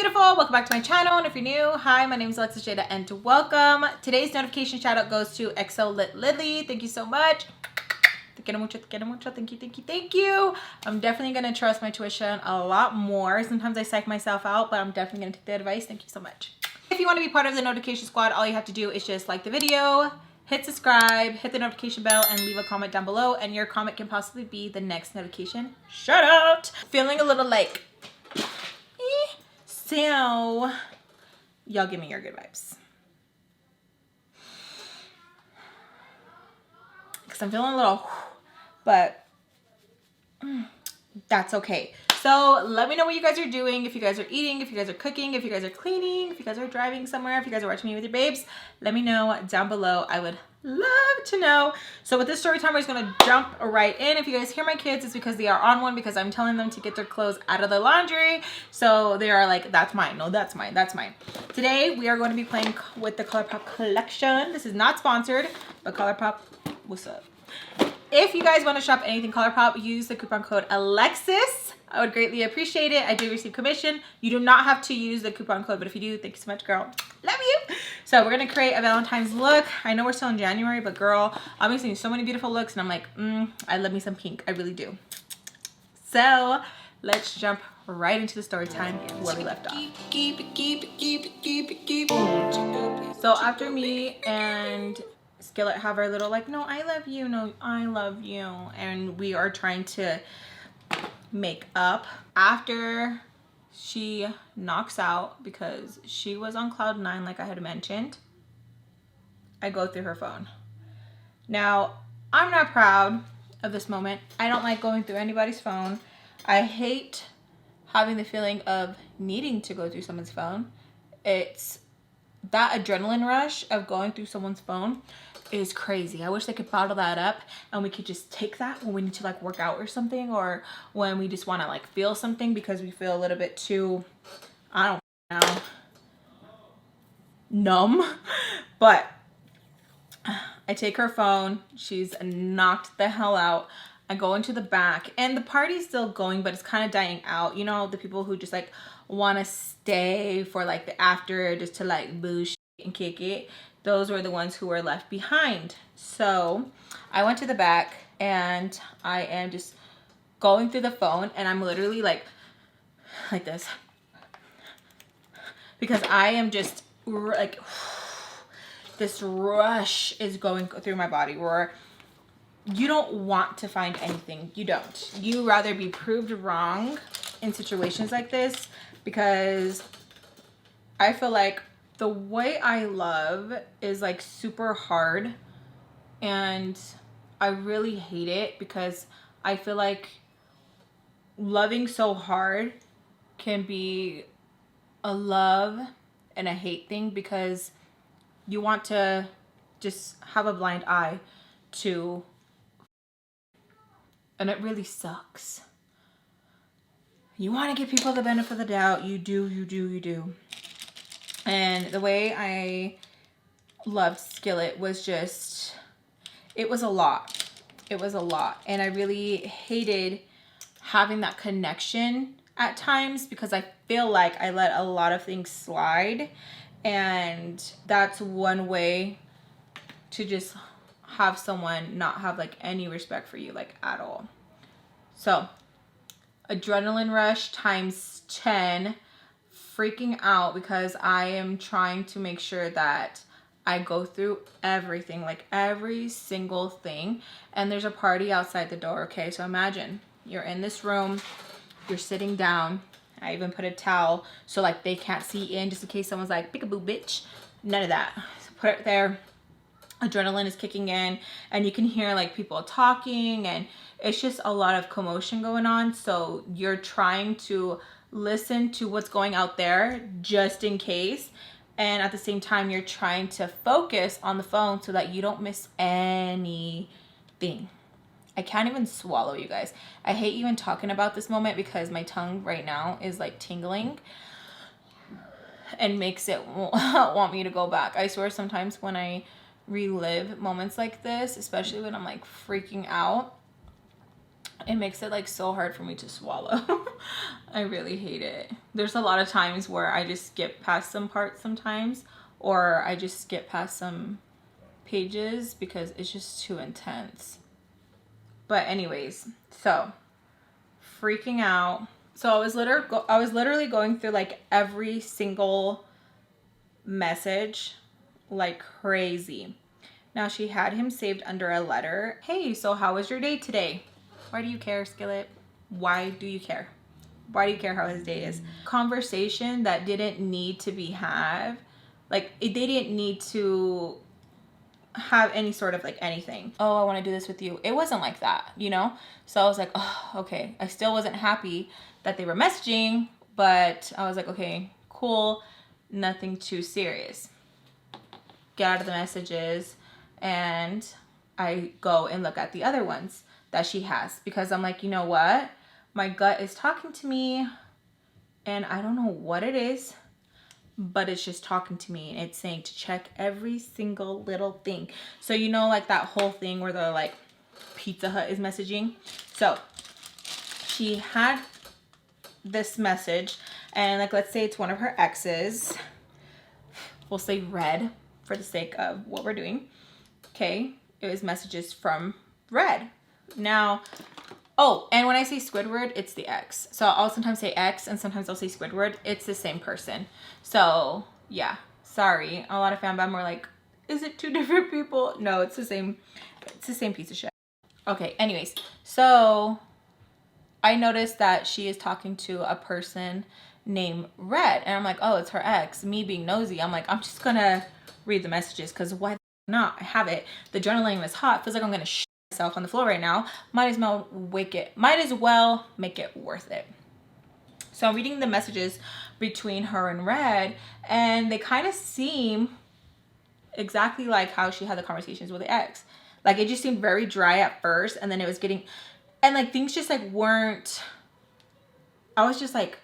beautiful, welcome back to my channel, and if you're new, hi, my name is Alexisjayda and welcome. Today's notification shout out goes to XO Lit Lily. Thank you so much. Te quiero mucho, thank you. I'm definitely gonna trust my tuition a lot more. Sometimes I psych myself out, but I'm definitely gonna take the advice. Thank you so much. If you want to be part of the notification squad, all you have to do is just like the video, hit subscribe, hit the notification bell, and leave a comment down below, and your comment can possibly be the next notification shout out. Feeling a little like so y'all give me your good vibes, because I'm feeling a little, but that's okay. So let me know what you guys are doing, if you guys are eating, if you guys are cooking, if you guys are cleaning, if you guys are driving somewhere, if you guys are watching me with your babes. Let me know down below. I would love to know. So with this story time, we're just gonna jump right in. If you guys hear my kids, it's because they are on one, because I'm telling them to get their clothes out of the laundry. So they are like, that's mine. No, that's mine. That's mine. Today we are going to be playing with the ColourPop collection. This is not sponsored, but ColourPop, what's up? If you guys want to shop anything ColourPop, use the coupon code Alexis. I would greatly appreciate it. I do receive commission. You do not have to use the coupon code, but if you do, thank you so much, girl. Love you. So we're gonna create a Valentine's look. I know we're still in January, but girl, I'm missing so many beautiful looks, and I'm like, I love me some pink. I really do. So let's jump right into the story time where we left off. So after me and Skillet have our little like, no, I love you, no, I love you, and we are trying to make up after she knocks out, because she was on cloud 9 like I had mentioned. I go through her phone. Now, I'm not proud of this moment. I don't like going through anybody's phone. I hate having the feeling of needing to go through someone's phone. It's that adrenaline rush of going through someone's phone is crazy. I wish they could bottle that up and we could just take that when we need to like work out or something, or when we just want to like feel something because we feel a little bit too, I don't know, numb. But I take her phone. She's knocked the hell out. I go into the back and the party's still going, but it's kind of dying out. You know, the people who just like want to stay for like the after, just to like boosh and kick it. Those were the ones who were left behind. So I went to the back and I am just going through the phone, and I'm literally like this, because I am just like, this rush is going through my body where you don't want to find anything. You don't. You rather be proved wrong in situations like this, because I feel like the way I love is like super hard, and I really hate it, because I feel like loving so hard can be a love and a hate thing, because you want to just have a blind eye to, and it really sucks. You want to give people the benefit of the doubt. You do. And the way I loved Skillet was just, it was a lot. It was a lot. And I really hated having that connection at times, because I feel like I let a lot of things slide. And that's one way to just have someone not have like any respect for you, like at all. So adrenaline rush times 10. Freaking out because I am trying to make sure that I go through everything, like every single thing. And there's a party outside the door. Okay, so imagine you're in this room, you're sitting down. I even put a towel so like they can't see in, just in case someone's like, peekaboo bitch. None of that. So put it there. Adrenaline is kicking in, and you can hear like people talking, and it's just a lot of commotion going on. So you're trying to listen to what's going out there just in case, and at the same time you're trying to focus on the phone so that you don't miss anything. I can't even swallow, you guys. I hate even talking about this moment because my tongue right now is like tingling and makes it want me to go back. I swear sometimes when I relive moments like this, especially when I'm like freaking out, It makes it like so hard for me to swallow. I really hate it. There's a lot of times where I just skip past some parts sometimes, or I just skip past some pages because it's just too intense. But anyways, so freaking out. So I was literally going through like every single message like crazy. Now she had him saved under a letter. Hey, so how was your day today? Why do you care, Skillet? Why do you care? Why do you care how his day is? Conversation that didn't need to be had. Like, they didn't need to have any sort of like anything. Oh, I want to do this with you. It wasn't like that, you know? So I was like, oh, okay. I still wasn't happy that they were messaging, but I was like, okay, cool. Nothing too serious. Get out of the messages, and I go and look at the other ones that she has, because I'm like, you know what? My gut is talking to me, and I don't know what it is, but it's just talking to me, and it's saying to check every single little thing. So, you know, like that whole thing where the like Pizza Hut is messaging. So she had this message, and like, let's say it's one of her exes. We'll say Red for the sake of what we're doing. Okay, it was messages from Red. Now, oh, and when I say Squidward, it's the ex. So I'll sometimes say ex and sometimes I'll say Squidward. It's the same person. So yeah, sorry. A lot of FAMBAM were like, is it two different people? No, it's the same piece of shit. Okay, anyways, so I noticed that she is talking to a person named Red, and I'm like, oh, it's her ex. Me being nosy, I'm like, I'm just gonna read the messages, because why not? I have it. The adrenaline is hot. Feels like I'm gonna shit myself on the floor right now. Might as well make it worth it. So I'm reading the messages between her and Red, and they kind of seem exactly like how she had the conversations with the ex. Like, it just seemed very dry at first, and then it was getting, and like things just like weren't, I was just like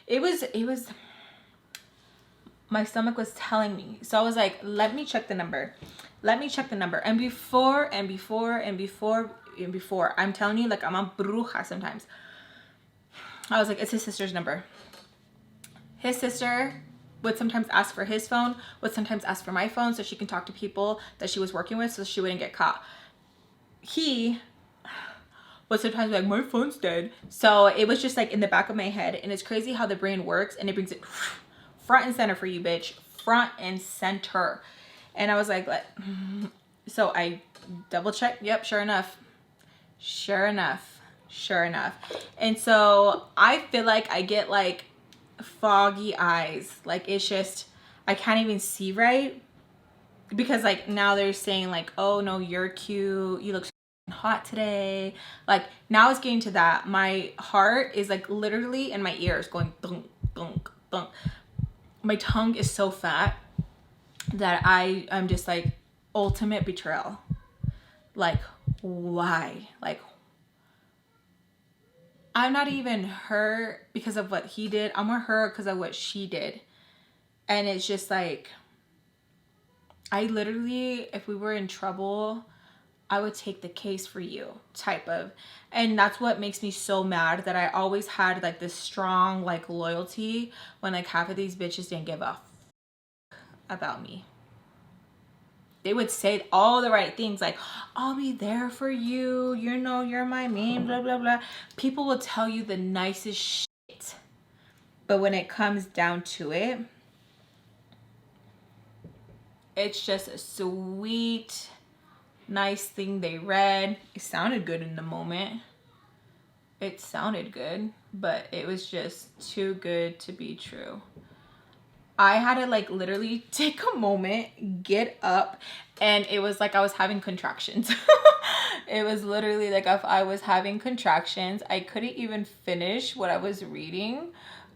it was my stomach was telling me. So I was like, let me check the number. And before, I'm telling you, like, I'm a bruja sometimes. I was like, it's his sister's number. His sister would sometimes ask for his phone, would sometimes ask for my phone so she can talk to people that she was working with so she wouldn't get caught. He would sometimes be like, my phone's dead. So it was just like in the back of my head. And it's crazy how the brain works, and it brings it front and center for you, bitch. Front and center. And I was like, so I double checked. Yep, sure enough. And so I feel like I get like foggy eyes. Like, it's just, I can't even see right. Because like now they're saying like, oh no, you're cute. You look so hot today. Like, now it's getting to that. My heart is like literally in my ears going thunk, thunk, thunk. My tongue is so fat that I'm just like, ultimate betrayal. Like, why? Like, I'm not even hurt because of what he did. I'm more hurt because of what she did. And it's just like, I literally, if we were in trouble, I would take the case for you type of. And that's what makes me so mad, that I always had like this strong like loyalty when like half of these bitches didn't give a f about me. They would say all the right things like, I'll be there for you, you know, you're my man, blah, blah, blah. People will tell you the nicest shit. But when it comes down to it, it's just a sweet, nice thing they read. It sounded good in the moment. It sounded good, but it was just too good to be true. I had to like literally take a moment, get up, and it was like I was having contractions. It was literally like if I was having contractions. I couldn't even finish what I was reading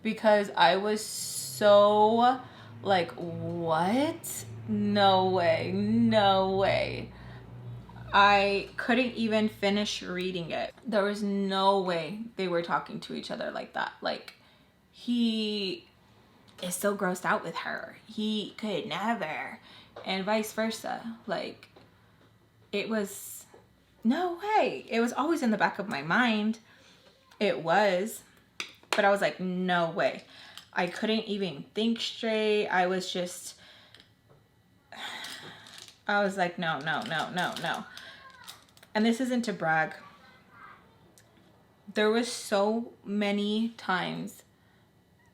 because I was so like, what? No way, no way. I couldn't even finish reading it. There was no way they were talking to each other like that. Like, he is so grossed out with her. He could never. And vice versa. Like, it was No way. It was always in the back of my mind. It was. But I was like, no way. I couldn't even think straight. I was like, no, no, no, no, no. And this isn't to brag. There was so many times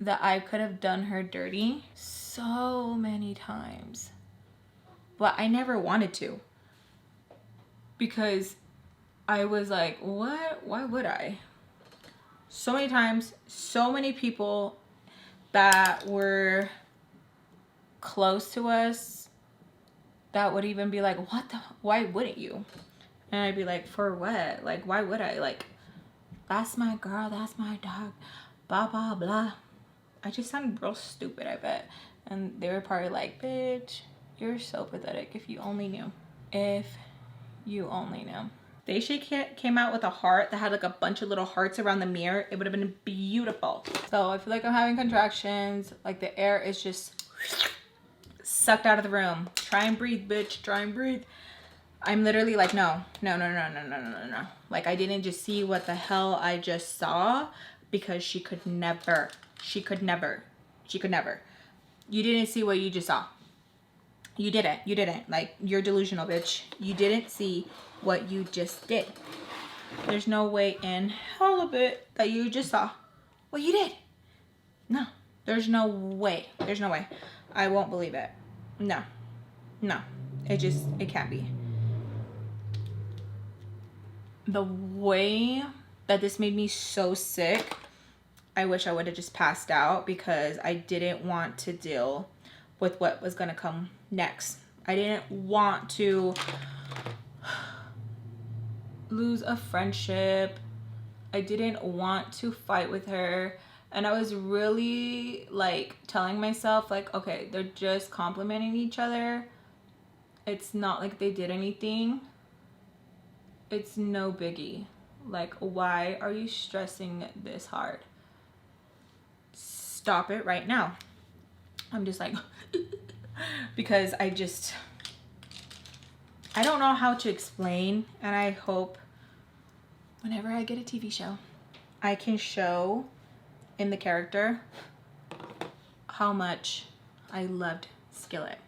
that I could have done her dirty. So many times. But I never wanted to. Because I was like, what? Why would I? So many times, so many people that were close to us that would even be like, what the, why wouldn't you? And I'd be like, for what? Like, why would I? Like, that's my girl, that's my dog, blah, blah, blah. I just sounded real stupid, I bet. And they were probably like, bitch, you're so pathetic. If you only knew. If you only knew. They came out with a heart that had like a bunch of little hearts around the mirror. It would have been beautiful. So I feel like I'm having contractions. Like the air is just sucked out of the room. Try and breathe, bitch. Try and breathe. I'm literally like, no, no, no, no, no, no, no, no, no. Like I didn't just see what the hell I just saw, because she could never. She could never. She could never. You didn't see what you just saw. You didn't. You didn't. Like, you're delusional, bitch. You didn't see what you just did. There's no way in hell of it that you just saw what you did. No. There's no way. There's no way. I won't believe it. No. No. It can't be. The way that this made me so sick, I wish I would have just passed out, because I didn't want to deal with what was going to come next. I didn't want to lose a friendship. I didn't want to fight with her. And I was really like telling myself like, okay, they're just complimenting each other. It's not like they did anything. It's no biggie. Like, why are you stressing this hard? Stop it right now. I'm just like, because I don't know how to explain, and I hope whenever I get a TV show, I can show in the character how much I loved Skillet.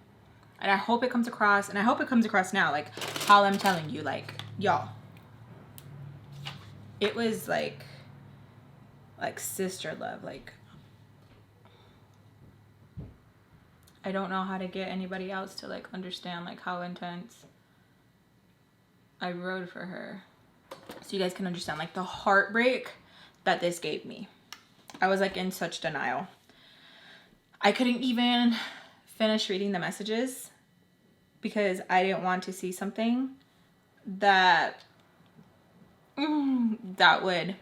And I hope it comes across, and I hope it comes across now, like how I'm telling you, like, y'all, it was like sister love. Like, I don't know how to get anybody else to like understand like how intense I rode for her, so you guys can understand like the heartbreak that this gave me. I was like in such denial. I couldn't even finish reading the messages because I didn't want to see something that that would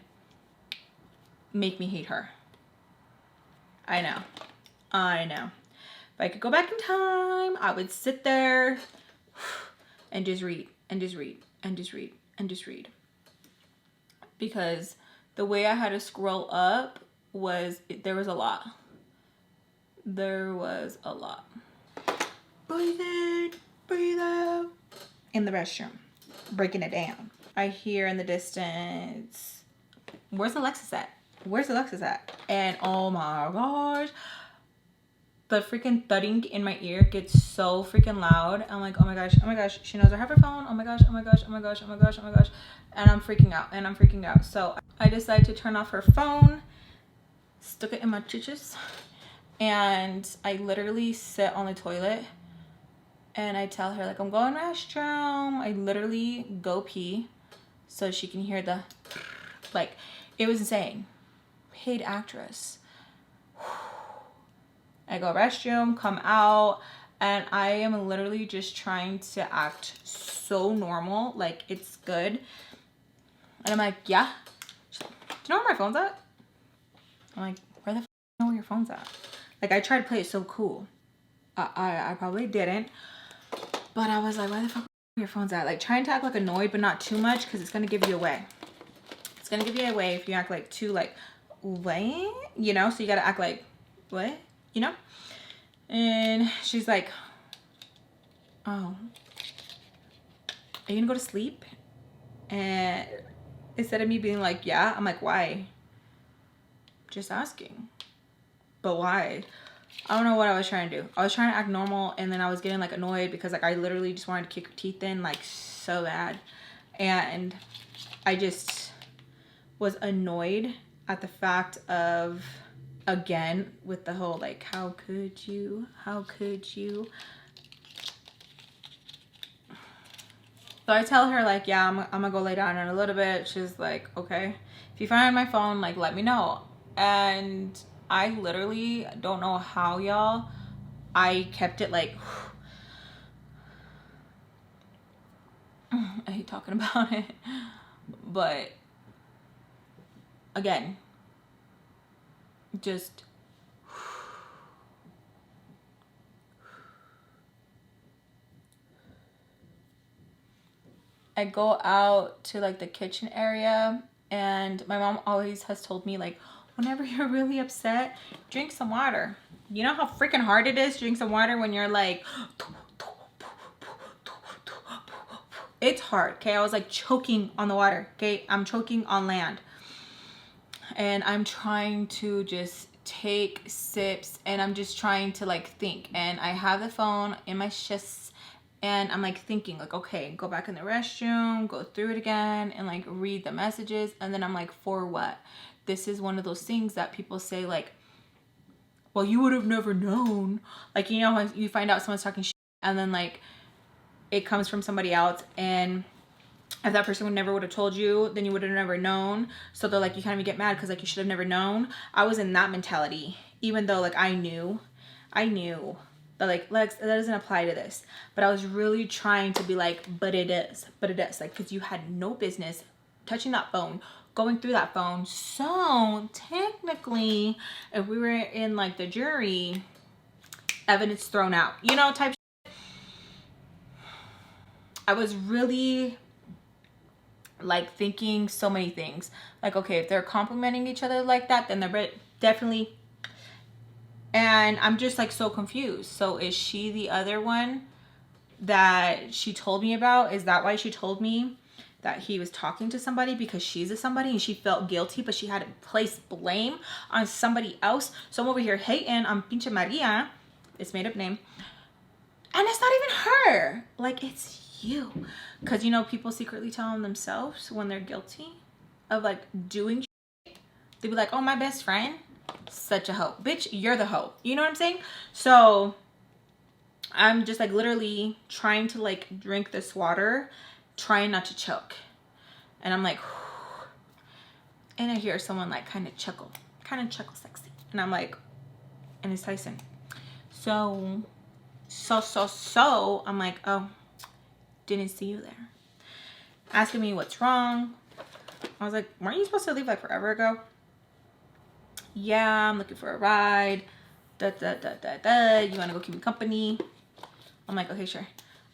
make me hate her. I know. If I could go back in time, I would sit there and just read and just read and just read and just read. Because the way I had to scroll up was, there was a lot. There was a lot. Breathe in, breathe out. In the restroom, breaking it down. I hear in the distance, where's Alexis at? Where's Alexis at? And oh my gosh, the freaking thudding in my ear gets so freaking loud. I'm like, oh my gosh, she knows I have her phone. Oh my gosh. And I'm freaking out. So I decided to turn off her phone, stuck it in my chiches, and I literally sit on the toilet and I tell her like, I'm going to the restroom. I literally go pee so she can hear the, like, it was insane. Paid actress. I go restroom, come out, and I am literally just trying to act so normal, like it's good. And I'm like, yeah. She's like, do you know where my phone's at? I'm like, where the f do you know where your phone's at? Like, I tried to play it so cool. I probably didn't. But I was like, where the fuck your phone's at? Like, trying to act like annoyed, but not too much, because it's going to give you away. It's going to give you away if you act like too, like, what? You know? So you got to act like, what? You know? And she's like, oh, are you gonna go to sleep? And instead of me being like, yeah, I'm like, why? Just asking. But why? I don't know what I was trying to do. I was trying to act normal, and then I was getting like annoyed because like I literally just wanted to kick her teeth in like so bad. And I just was annoyed at the fact of, again, with the whole like, how could you? How could you? So I tell her like, yeah, I'm gonna go lay down in a little bit. She's like, okay. If you find my phone, like, let me know. And I literally don't know how, y'all. I kept it like, I hate talking about it. But again, just I go out to like the kitchen area, and my mom always has told me like, whenever you're really upset, drink some water. You know how freaking hard it is to drink some water when you're like, it's hard, okay? I was like choking on the water, okay? I'm choking on land. And I'm trying to just take sips, and I'm just trying to like think. And I have the phone in my chest, and I'm like thinking like, okay, go back in the restroom, go through it again, and like read the messages. And then I'm like, for what? This is one of those things that people say like, well, you would have never known. Like, you know, when you find out someone's talking shit, and then like it comes from somebody else, and if that person would have told you, then you would have never known. So they're like, you can't even get mad because like you should have never known. I was in that mentality, even though like I knew but like, Lex, that doesn't apply to this. But I was really trying to be like, but it is, like, because you had no business touching that phone, going through that phone. So technically, if we were in like the jury, evidence thrown out, you know, type shit. I was really like thinking so many things. Like, okay, if they're complimenting each other like that, then they're definitely. And I'm just like so confused. So is she the other one that she told me about? Is that why she told me that he was talking to somebody, because she's a somebody and she felt guilty, but she had to place blame on somebody else? So I'm over here hating on Pinche Maria, it's made up name, and it's not even her. Like, it's you. Because, you know, people secretly tell on themselves when they're guilty of like doing shit. They be like, oh, my best friend, such a hoe. Bitch, you're the hoe. You know what I'm saying? So I'm just like literally trying to like drink this water, trying not to choke. And I'm like, whew. And I hear someone like kind of chuckle sexy. And I'm like, and it's Tyson. So I'm like, oh, didn't see you there. Asking me what's wrong. I was like, weren't you supposed to leave like forever ago? Yeah, I'm looking for a ride. You want to go keep me company? I'm like, okay, sure.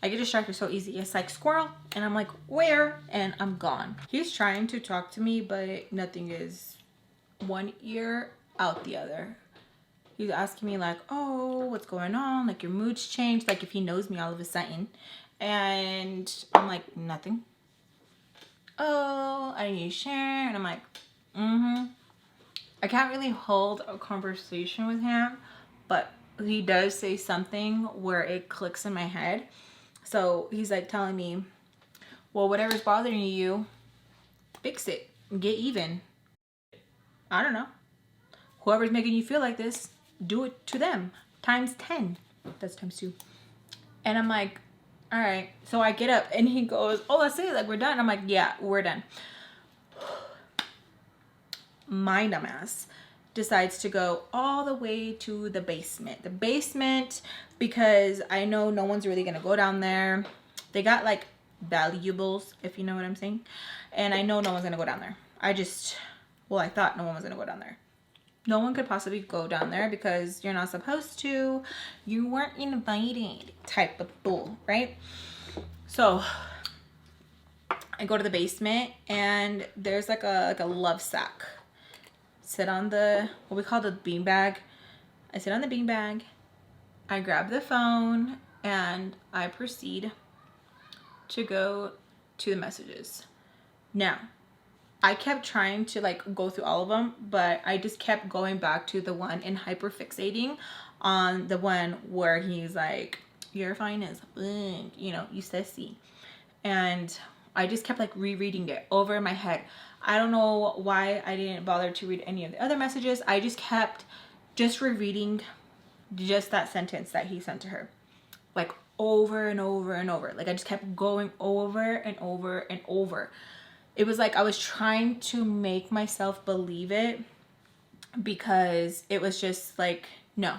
I get distracted so easy. It's like squirrel, and I'm like, where? And I'm gone. He's trying to talk to me, but nothing is one ear out the other. He's asking me like, oh, what's going on? Like, your mood's changed. Like, if he knows me all of a sudden. And I'm like, nothing. Oh, I need to share. And I'm like, I can't really hold a conversation with him, but he does say something where it clicks in my head. So he's like telling me, well, whatever's bothering you, fix it, get even. I don't know. Whoever's making you feel like this, do it to them times 10. That's times 2. And I'm like, all right. So I get up, and he goes, oh, that's it, like, we're done. I'm like, yeah, we're done. My dumbass decides to go all the way to the basement. Because I know no one's really gonna go down there. They got like valuables, if you know what I'm saying. And I know no one's gonna go down there. I thought no one was gonna go down there. No one could possibly go down there because you're not supposed to. You weren't invited type of bull, right? So I go to the basement, and there's like a love sack. Sit on the, what we call the beanbag. I sit on the beanbag. I grab the phone, and I proceed to go to the messages. Now, I kept trying to like go through all of them, but I just kept going back to the one and hyperfixating on the one where he's like, you're fine as, you know, you sassy. And I just kept like rereading it over in my head. I don't know why I didn't bother to read any of the other messages. I just kept just rereading just that sentence that he sent to her, like over and over and over. Like I just kept going over and over and over. It was like I was trying to make myself believe it, because it was just like, no,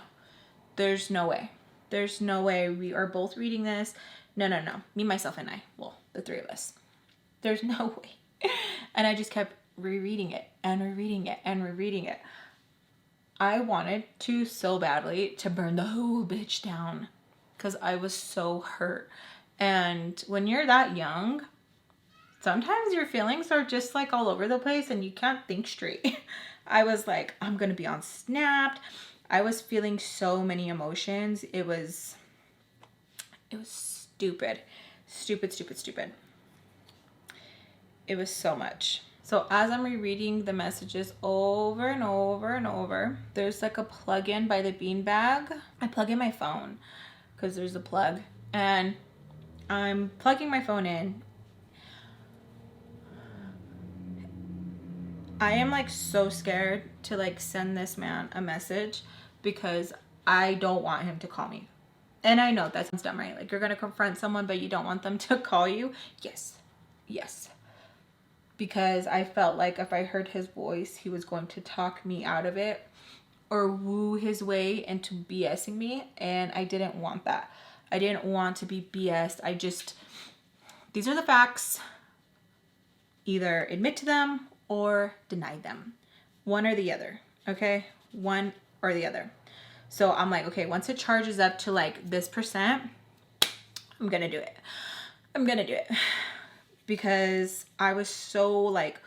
there's no way. There's no way we are both reading this. No, no, no. Me, myself, and I. Well, the three of us. There's no way. And I just kept rereading it and rereading it and rereading it. I wanted to so badly to burn the whole bitch down, because I was so hurt. And when you're that young, sometimes your feelings are just like all over the place and you can't think straight. I was like, I'm going to be on Snapped. I was feeling so many emotions. It was stupid. Stupid, stupid, stupid. It was so much. So as I'm rereading the messages over and over and over, there's like a plug-in by the beanbag. I plug in my phone because there's a plug, and I'm plugging my phone in. I am like so scared to like send this man a message because I don't want him to call me. And I know that sounds dumb, right? Like you're going to confront someone, but you don't want them to call you. Yes. Yes. Because I felt like if I heard his voice, he was going to talk me out of it or woo his way into BSing me. And I didn't want that. I didn't want to be BS'd. These are the facts. Either admit to them or deny them. One or the other. Okay? One or the other. So I'm like, okay, once it charges up to like this %, I'm going to do it. I'm going to do it. Because I was so like,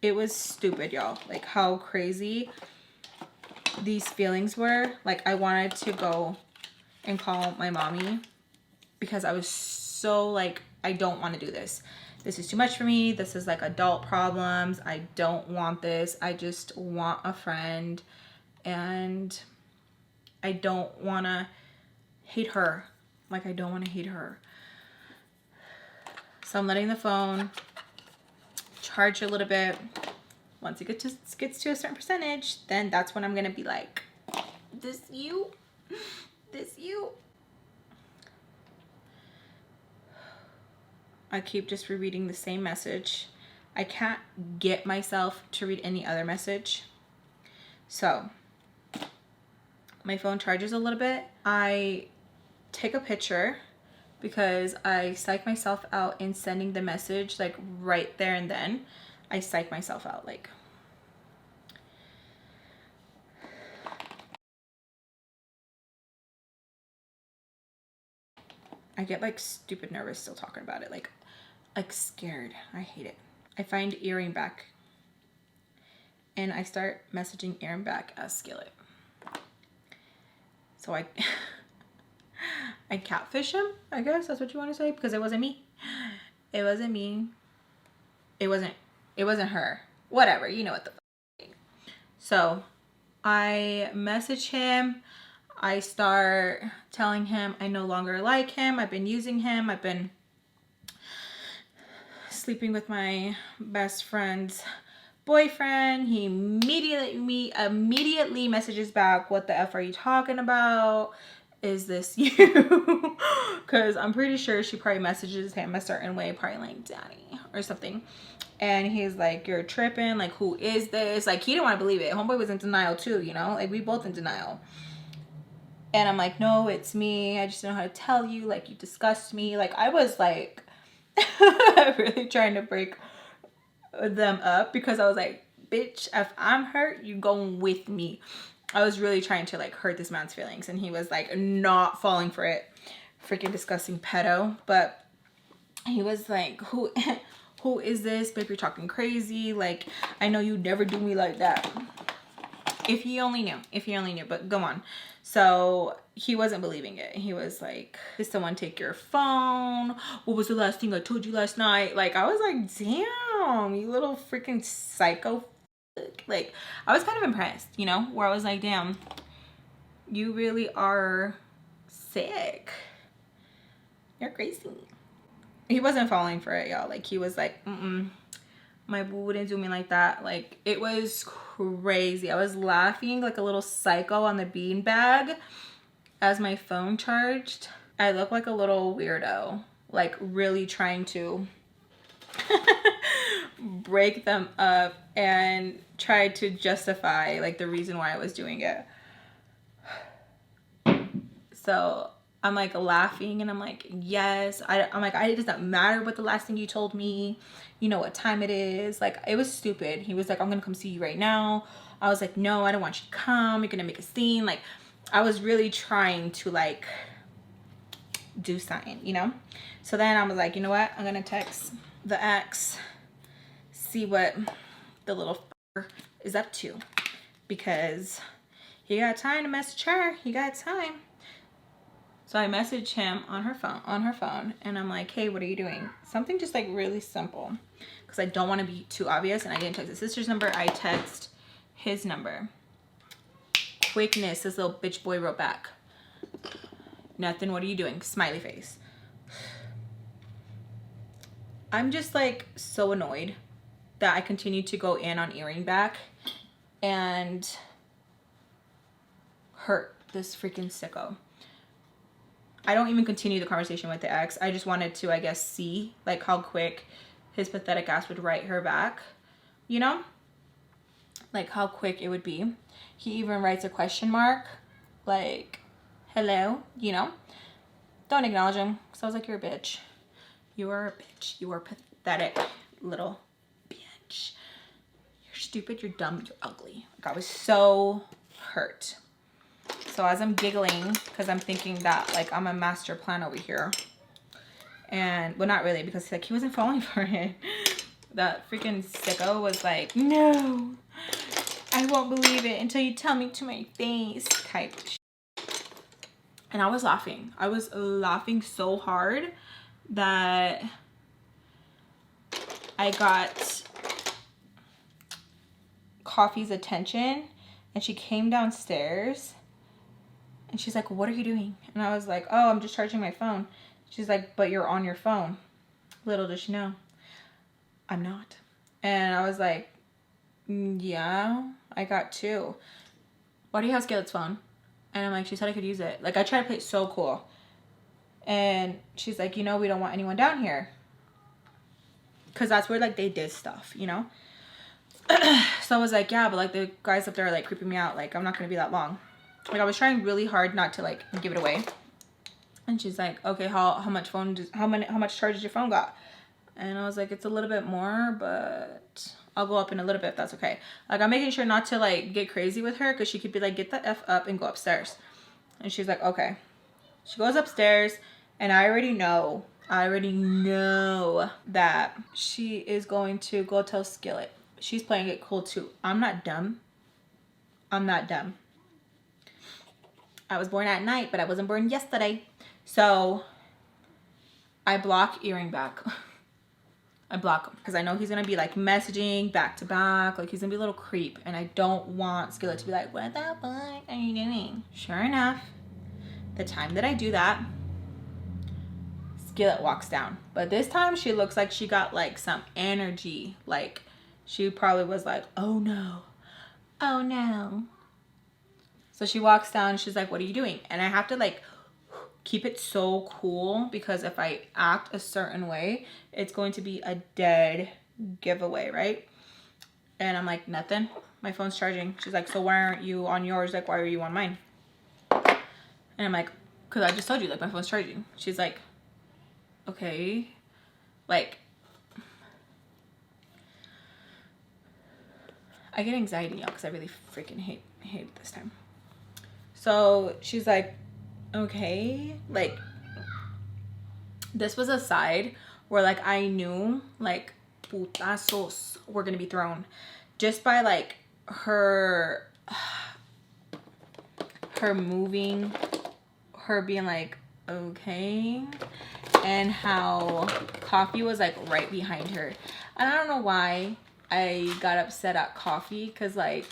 it was stupid, y'all. Like how crazy these feelings were. Like I wanted to go and call my mommy because I was so like, I don't want to do this. This is too much for me. This is like adult problems. I don't want this. I just want a friend, and I don't want to hate her. Like I don't want to hate her. So I'm letting the phone charge a little bit. Once it gets to a certain percentage, then that's when I'm going to be like, this you? This you? I keep just rereading the same message. I can't get myself to read any other message. So my phone charges a little bit. I take a picture because I psych myself out in sending the message like right there and then. I psych myself out like. I get like stupid nervous still talking about it. Like scared. I hate it. I find earring back. And I start messaging Aaron back as Skillet. So I catfish him, I guess that's what you want to say, because it wasn't me. It wasn't me. It wasn't her. Whatever, you know what the fuck. So I message him. I start telling him I no longer like him. I've been using him. I've been sleeping with my best friend's boyfriend. He immediately messages back, what the F are you talking about? Is this you? Because I'm pretty sure she probably messages him a certain way, probably like Daddy or something. And he's like, you're tripping. Like, who is this? Like, he didn't want to believe it. Homeboy was in denial too, you know? Like, we both in denial. And I'm like, no, it's me. I just don't know how to tell you. Like, you disgust me. Like, I was like really trying to break them up because I was like, bitch, if I'm hurt, you going with me. I was really trying to like hurt this man's feelings, and he was like not falling for it. Freaking disgusting pedo. But he was like, who is this? Babe, you're talking crazy. Like, I know you'd never do me like that. If he only knew. If he only knew. But go on. So he wasn't believing it. He was like, did someone take your phone? What was the last thing I told you last night? Like, I was like, damn, you little freaking psycho. Like, I was kind of impressed, you know, where I was like, damn, you really are sick. You're crazy. He wasn't falling for it, y'all. Like, he was like, my boo wouldn't do me like that. Like, it was crazy. I was laughing like a little psycho on the beanbag as my phone charged. I look like a little weirdo, like really trying to break them up and try to justify like the reason why I was doing it. So I'm like laughing and I'm like, yes. I'm like, it doesn't matter what the last thing you told me. You know what time it is. Like, it was stupid. He was like, I'm gonna come see you right now. I was like, no, I don't want you to come. You're gonna make a scene. Like, I was really trying to like do something, you know? So then I was like, you know what? I'm gonna text the ex, see what the little f***er is up to, because he got time to message her. He got time. So I messaged him on her phone, and I'm like, hey, what are you doing? Something just like really simple, because I don't want to be too obvious, and I didn't text his sister's number. I text his number. Quickness, this little bitch boy wrote back, nothing, what are you doing? Smiley face. I'm just like so annoyed that I continue to go in on earring back and hurt this freaking sicko. I don't even continue the conversation with the ex. I just wanted to, I guess, see like how quick his pathetic ass would write her back, you know? Like how quick it would be. He even writes a question mark, like, hello, you know? Don't acknowledge him. So I was like, you're a bitch. You are a bitch. You are pathetic little bitch. You're stupid, you're dumb, you're ugly. Like, I was so hurt. So as I'm giggling, because I'm thinking that like I'm a master plan over here. And, well, not really, because like he wasn't falling for it. That freaking sicko was like, no, I won't believe it until you tell me to my face type shit. And I was laughing. I was laughing so hard that I got Coffee's attention, and she came downstairs and she's like, what are you doing? And I was like, oh, I'm just charging my phone. She's like, but you're on your phone. Little does she know, I'm not. And I was like, yeah, I got two. Why do you have Skillet's phone? And I'm like, she said I could use it. Like, I tried to play it so cool. And she's like, you know, we don't want anyone down here. Because that's where, like, they did stuff, you know? So I was like, yeah, but, like, the guys up there are, like, creeping me out. Like, I'm not going to be that long. Like, I was trying really hard not to, like, give it away. And she's like, okay, how much charge does your phone got? And I was like, it's a little bit more, but I'll go up in a little bit if that's okay. Like, I'm making sure not to, like, get crazy with her, because she could be like, get the F up and go upstairs. And she's like, okay. She goes upstairs, and I already know that she is going to go tell Skillet. She's playing it cool too. I'm not dumb. I'm not dumb. I was born at night, but I wasn't born yesterday. So I block earring back. I block him because I know he's gonna be like messaging back to back, like he's gonna be a little creep, and I don't want Skillet to be like, what the fuck are you doing? Sure enough, the time that I do that, Skillet walks down, but this time she looks like she got like some energy. Like she probably was like, oh no, oh no. So she walks down, she's like, what are you doing? And I have to like keep it so cool, because if I act a certain way, it's going to be a dead giveaway, right? And I'm like, nothing, my phone's charging. She's like, so why aren't you on yours? Like, why are you on mine? And I'm like, because I just told you, like, my phone's charging. She's like, okay. Like, I get anxiety, y'all, because I really freaking hate it this time. So she's like, okay. Like, this was a side where, like, I knew, like, putazos were gonna be thrown just by, like, her moving her being like, okay, and how Coffee was like right behind her. And I don't know why I got upset at Coffee, because like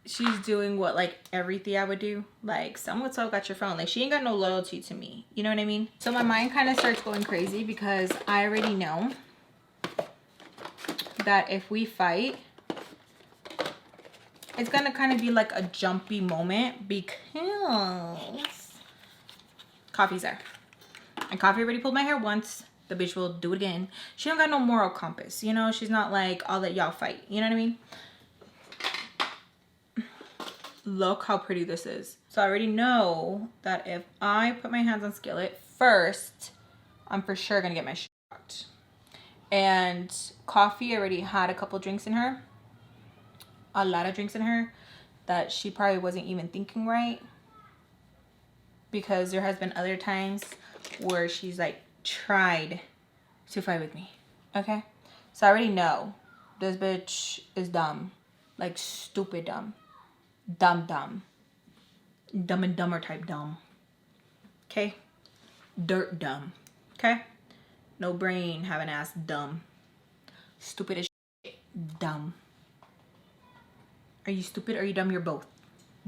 she's doing what like everything I would do. Like, someone so got your phone. Like, she ain't got no loyalty to me. You know what I mean? So my mind kind of starts going crazy because I already know that if we fight, it's gonna kind of be like a jumpy moment because Coffee's there. And Coffee already pulled my hair once. The bitch will do it again. She don't got no moral compass, you know? She's not like, I'll let y'all fight. You know what I mean? Look how pretty this is. So I already know that if I put my hands on Skillet first, I'm for sure gonna get my shot. And Coffee already had a couple drinks in her. A lot of drinks in her that she probably wasn't even thinking right. Because there has been other times where she's like tried to fight with me. Okay? So I already know this bitch is dumb. Like stupid dumb. Dumb. Dumb and Dumber type dumb. Okay? Dirt dumb. Okay? No brain having ass dumb. Stupid as shit. Dumb. Are you stupid or are you dumb? You're both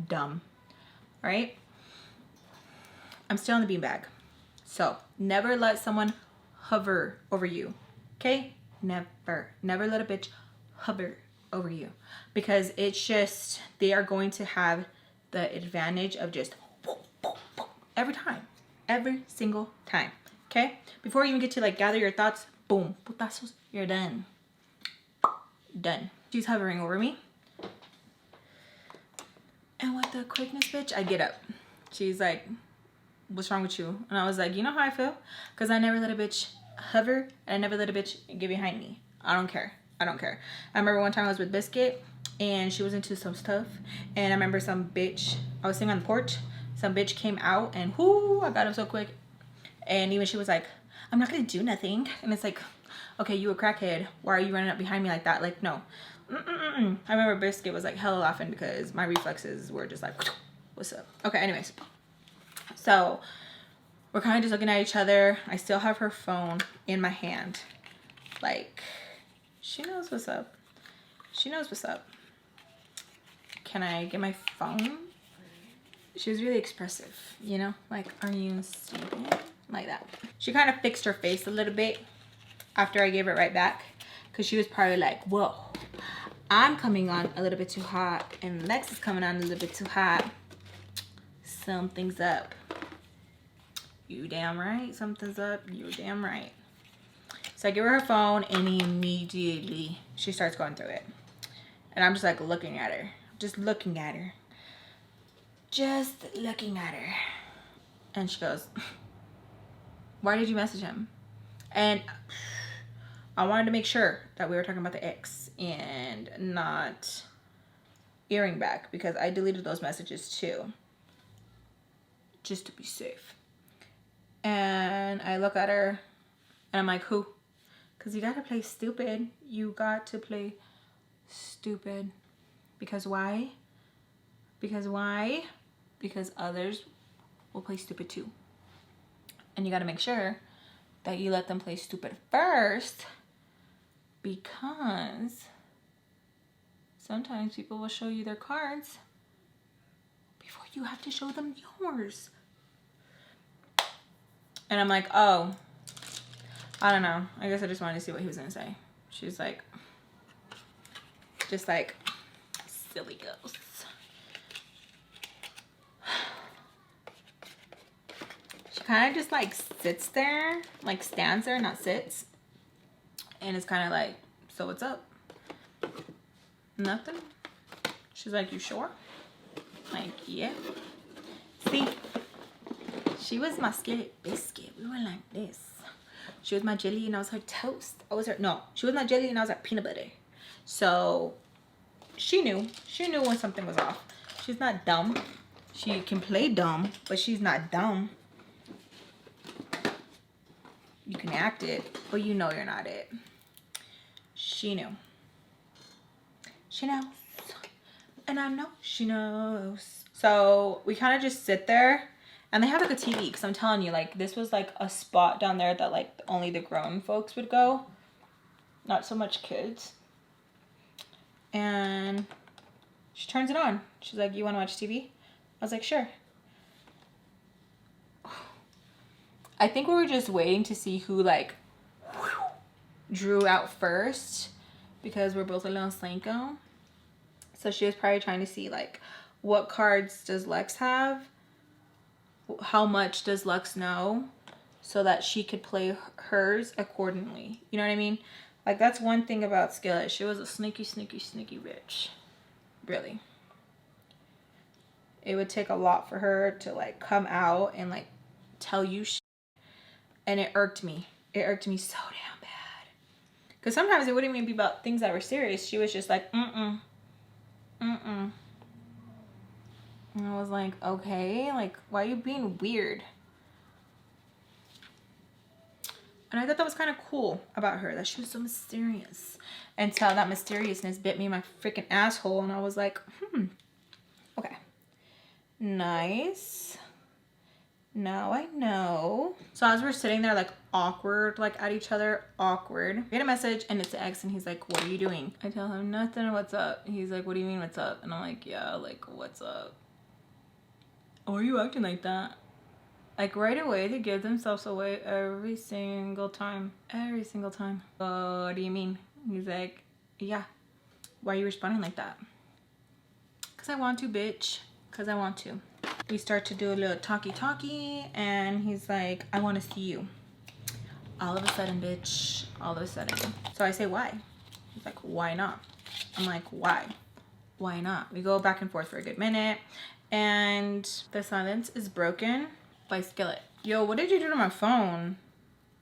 dumb. Alright? I'm still in the beanbag. So, never let someone hover over you. Okay? Never. Never let a bitch hover over you. Because it's just, they are going to have the advantage of just every time. Every single time. Okay? Before you even get to like gather your thoughts, boom. Putazos, you're done. Done. She's hovering over me. And with the quickness, bitch, I get up. She's like, what's wrong with you? And I was like, you know how I feel? Because I never let a bitch hover, and I never let a bitch get behind me. I don't care. I don't care. I remember one time I was with Biscuit, and she was into some stuff. And I remember some bitch, I was sitting on the porch. Some bitch came out, and whoo, I got up so quick. And even she was like, I'm not going to do nothing. And it's like, okay, you a crackhead. Why are you running up behind me like that? Like, no. I remember Biscuit was like hella laughing because my reflexes were just like, what's up? Okay, anyways. So we're kind of just looking at each other. I still have her phone in my hand. Like, she knows what's up. She knows what's up. Can I get my phone? She was really expressive, you know? Like, are you stupid? Like that. She kind of fixed her face a little bit after I gave it right back. Because she was probably like, whoa, I'm coming on a little bit too hot. And Lex is coming on a little bit too hot. Something's up. You damn right. Something's up. You're damn right. So I give her phone and immediately she starts going through it. And I'm just like looking at her. Just looking at her. Just looking at her. And she goes, why did you message him? And I wanted to make sure that we were talking about the ex and not earring back, because I deleted those messages too. Just to be safe. And I look at her and I'm like, who? Because you got to play stupid. You got to play stupid. Because why? Because why? Because others will play stupid too. And you got to make sure that you let them play stupid first, because sometimes people will show you their cards before you have to show them yours. And I'm like, oh, I don't know. I guess I just wanted to see what he was going to say. She's like, just like, silly ghosts. She kind of just like sits there, like stands there, not sits. And it's kind of like, so what's up? Nothing. She's like, you sure? Like, yeah. See, she was my Skillet biscuit. We were like this. She was my jelly and I was her toast. I was her, no, she was my jelly and I was her peanut butter. So she knew when something was off. She's not dumb. She can play dumb, but she's not dumb. You can act it, but you know you're not it. She knew. She knows. And I know she knows. So we kind of just sit there, and they have like a TV, because I'm telling you, like, this was like a spot down there that like only the grown folks would go, not so much kids. And she turns it on. She's like, you want to watch TV? I was like, sure. I think we were just waiting to see who like drew out first, because we're both a little psycho. So she was probably trying to see like, what cards does Lex have? How much does Lex know? So that she could play hers accordingly. You know what I mean? Like, that's one thing about Skillet. She was a sneaky, sneaky, sneaky bitch. Really. It would take a lot for her to like come out and like tell you shit. And it irked me. It irked me so damn bad. Because sometimes it wouldn't even be about things that were serious. She was just like, mm-mm. Mm-mm. And I was like, okay, like, why are you being weird? And I thought that was kind of cool about her, that she was so mysterious. Until that mysteriousness bit me in my freaking asshole, and I was like, okay. Nice. Now I know. So as we're sitting there, like, awkward, like, at each other, awkward. I get a message, and it's X, and he's like, what are you doing? I tell him, nothing, what's up? He's like, what do you mean, what's up? And I'm like, yeah, like, what's up? Why are you acting like that? Like, right away, they give themselves away every single time. Every single time. What do you mean? He's like, yeah. Why are you responding like that? Because I want to, bitch. Because I want to. We start to do a little talkie-talkie, and he's like, I want to see you. All of a sudden, bitch. All of a sudden. So I say, why? He's like, why not? I'm like, why? Why not? We go back and forth for a good minute, and the silence is broken by Skillet. Yo, what did you do to my phone?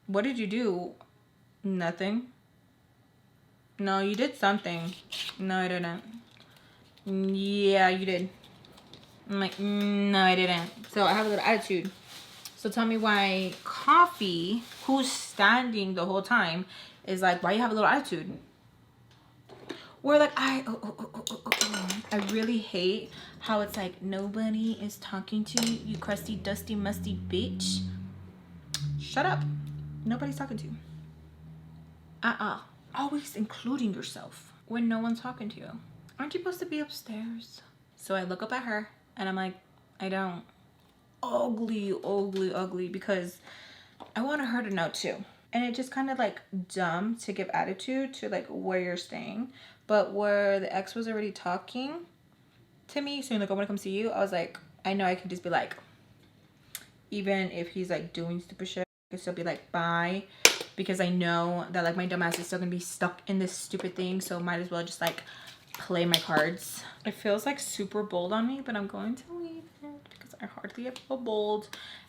What did you do? Nothing. No, you did something. No, I didn't. Yeah, you did. I'm like, no, I didn't. So I have a little attitude. So tell me why Coffee, who's standing the whole time, is like, why you have a little attitude? We're like, I really hate how it's like, nobody is talking to you, you crusty, dusty, musty bitch. Shut up. Nobody's talking to you. Always including yourself when no one's talking to you. Aren't you supposed to be upstairs? So I look up at her, and I'm like, I don't. Ugly, ugly, ugly, because I wanted her to know too. And it just kind of like dumb to give attitude to like where you're staying. But where the ex was already talking to me, saying like, I want to come see you, I was like, I know I can just be like, even if he's like doing stupid shit, I can still be like, bye. Because I know that like my dumb ass is still gonna be stuck in this stupid thing. So might as well just like play my cards. It feels like super bold on me, but I'm going to leave it because I hardly ever feel bold.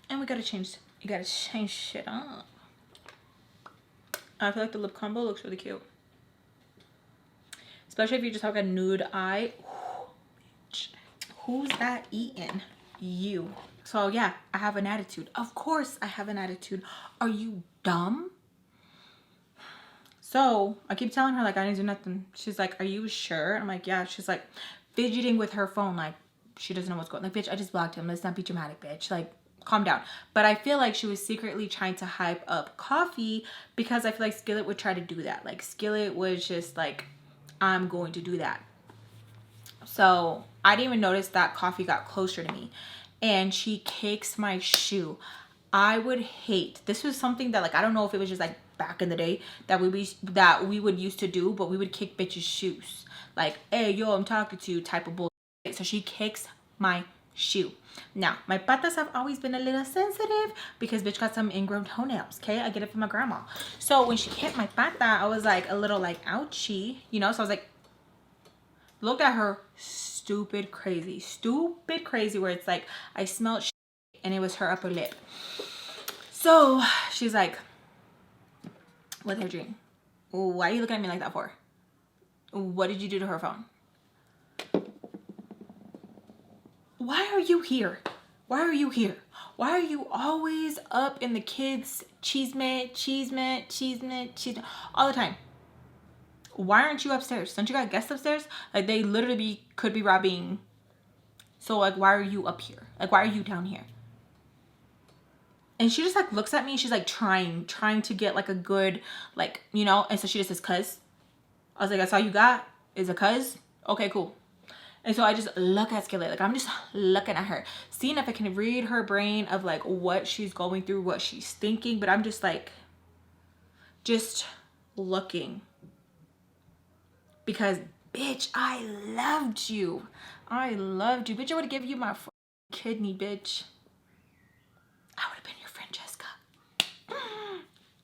And we gotta change, you gotta change shit up. I feel like the lip combo looks really cute. Especially if you just have a nude eye. Who's that eating? You. So yeah, I have an attitude. Of course I have an attitude. Are you dumb? So I keep telling her like, I didn't do nothing. She's like, are you sure? I'm like, yeah. She's like fidgeting with her phone. Like she doesn't know what's going on. Like, bitch, I just blocked him. Let's not be dramatic, bitch. Like, calm down. But I feel like she was secretly trying to hype up Coffee, because I feel like Skillet would try to do that. Like Skillet was just like, I'm going to do that. So I didn't even notice that Coffee got closer to me, and she kicks my shoe. I would hate, this was something that like, I don't know if it was just like back in the day that we would used to do, but we would kick bitches' shoes. Like, hey, yo, I'm talking to you type of bullshit. So she kicks my shoe. Now, my patas have always been a little sensitive because bitch got some ingrown toenails, okay? I get it from my grandma. So when she hit my pata, I was like a little like ouchie, you know? So I was like, looked at her stupid crazy where it's like I smelled shit and it was her upper lip. So she's like, with her dream, why are you looking at me like that for? What did you do to her phone? Why are you here? Why are you here? Why are you always up in the kids' cheesemate all the time? Why aren't you upstairs? Don't you got guests upstairs? Like they literally could be robbing So like, why are you up here? Like, why are you down here? And she just like looks at me. She's like trying to get like a good, like, you know. And so she just says, cuz. I was like, that's all you got is a cuz? Okay, cool. And so I just look at Skillet. Like, I'm just looking at her, seeing if I can read her brain of like what she's going through, what she's thinking. But I'm just like, just looking. Because, bitch, I loved you. I loved you. Bitch, I would give you my kidney, bitch. I would have been your friend, Jessica.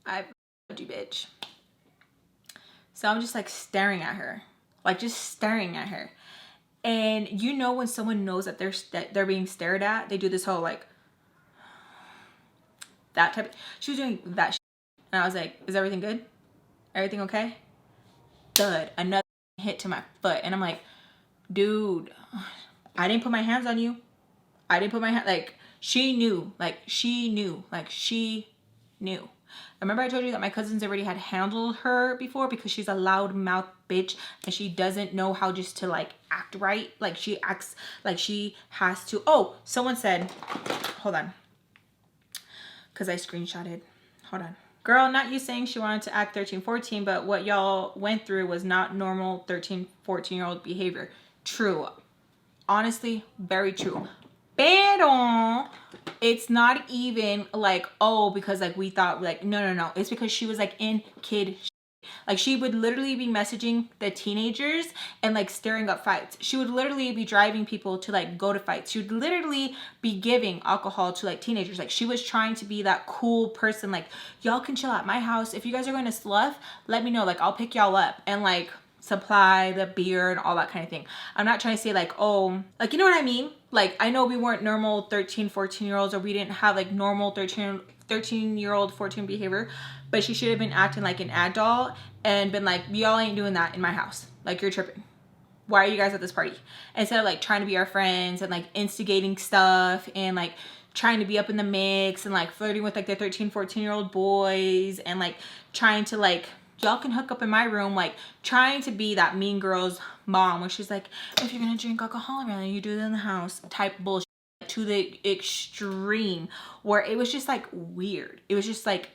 I loved you, bitch. So I'm just like staring at her. Like, just staring at her. And you know when someone knows that they're being stared at, they do this whole like, that type. She was doing that shit. And I was like, is everything good? Everything okay? Thud. Another hit to my foot. And I'm like, dude, I didn't put my hands on you. I didn't put my hand, like, she knew. Like, she knew. Like, she knew. Remember I told you that my cousins already had handled her before because she's a loud mouth bitch and she doesn't know how just to like act right. Like, she acts like she has to. Oh, someone said, hold on, because I screenshotted. Hold on. Girl, not you saying she wanted to act 13, 14, but what y'all went through was not normal 13, 14-year-old behavior. True. Honestly, very true. Pero it's not even like, oh, because like we thought, like, no. It's because she was like in kid shit. Like, she would literally be messaging the teenagers and like stirring up fights. She would literally be driving people to like go to fights. She would literally be giving alcohol to like teenagers. Like, she was trying to be that cool person. Like, y'all can chill at my house. If you guys are going to slough, let me know. Like, I'll pick y'all up and like supply the beer and all that kind of thing. I'm not trying to say like, oh, like, you know what I mean? Like, I know we weren't normal 13, 14-year-olds, or we didn't have like normal 13-year-old, 14 behavior, but she should have been acting like an adult and been like, y'all ain't doing that in my house. Like, you're tripping. Why are you guys at this party? Instead of like trying to be our friends and like instigating stuff and like trying to be up in the mix and like flirting with like the 13, 14-year-old boys and like trying to like, y'all can hook up in my room, like trying to be that mean girl's mom where she's like, if you're gonna drink alcohol around you do it in the house type bullshit, to the extreme where it was just like weird. It was just like,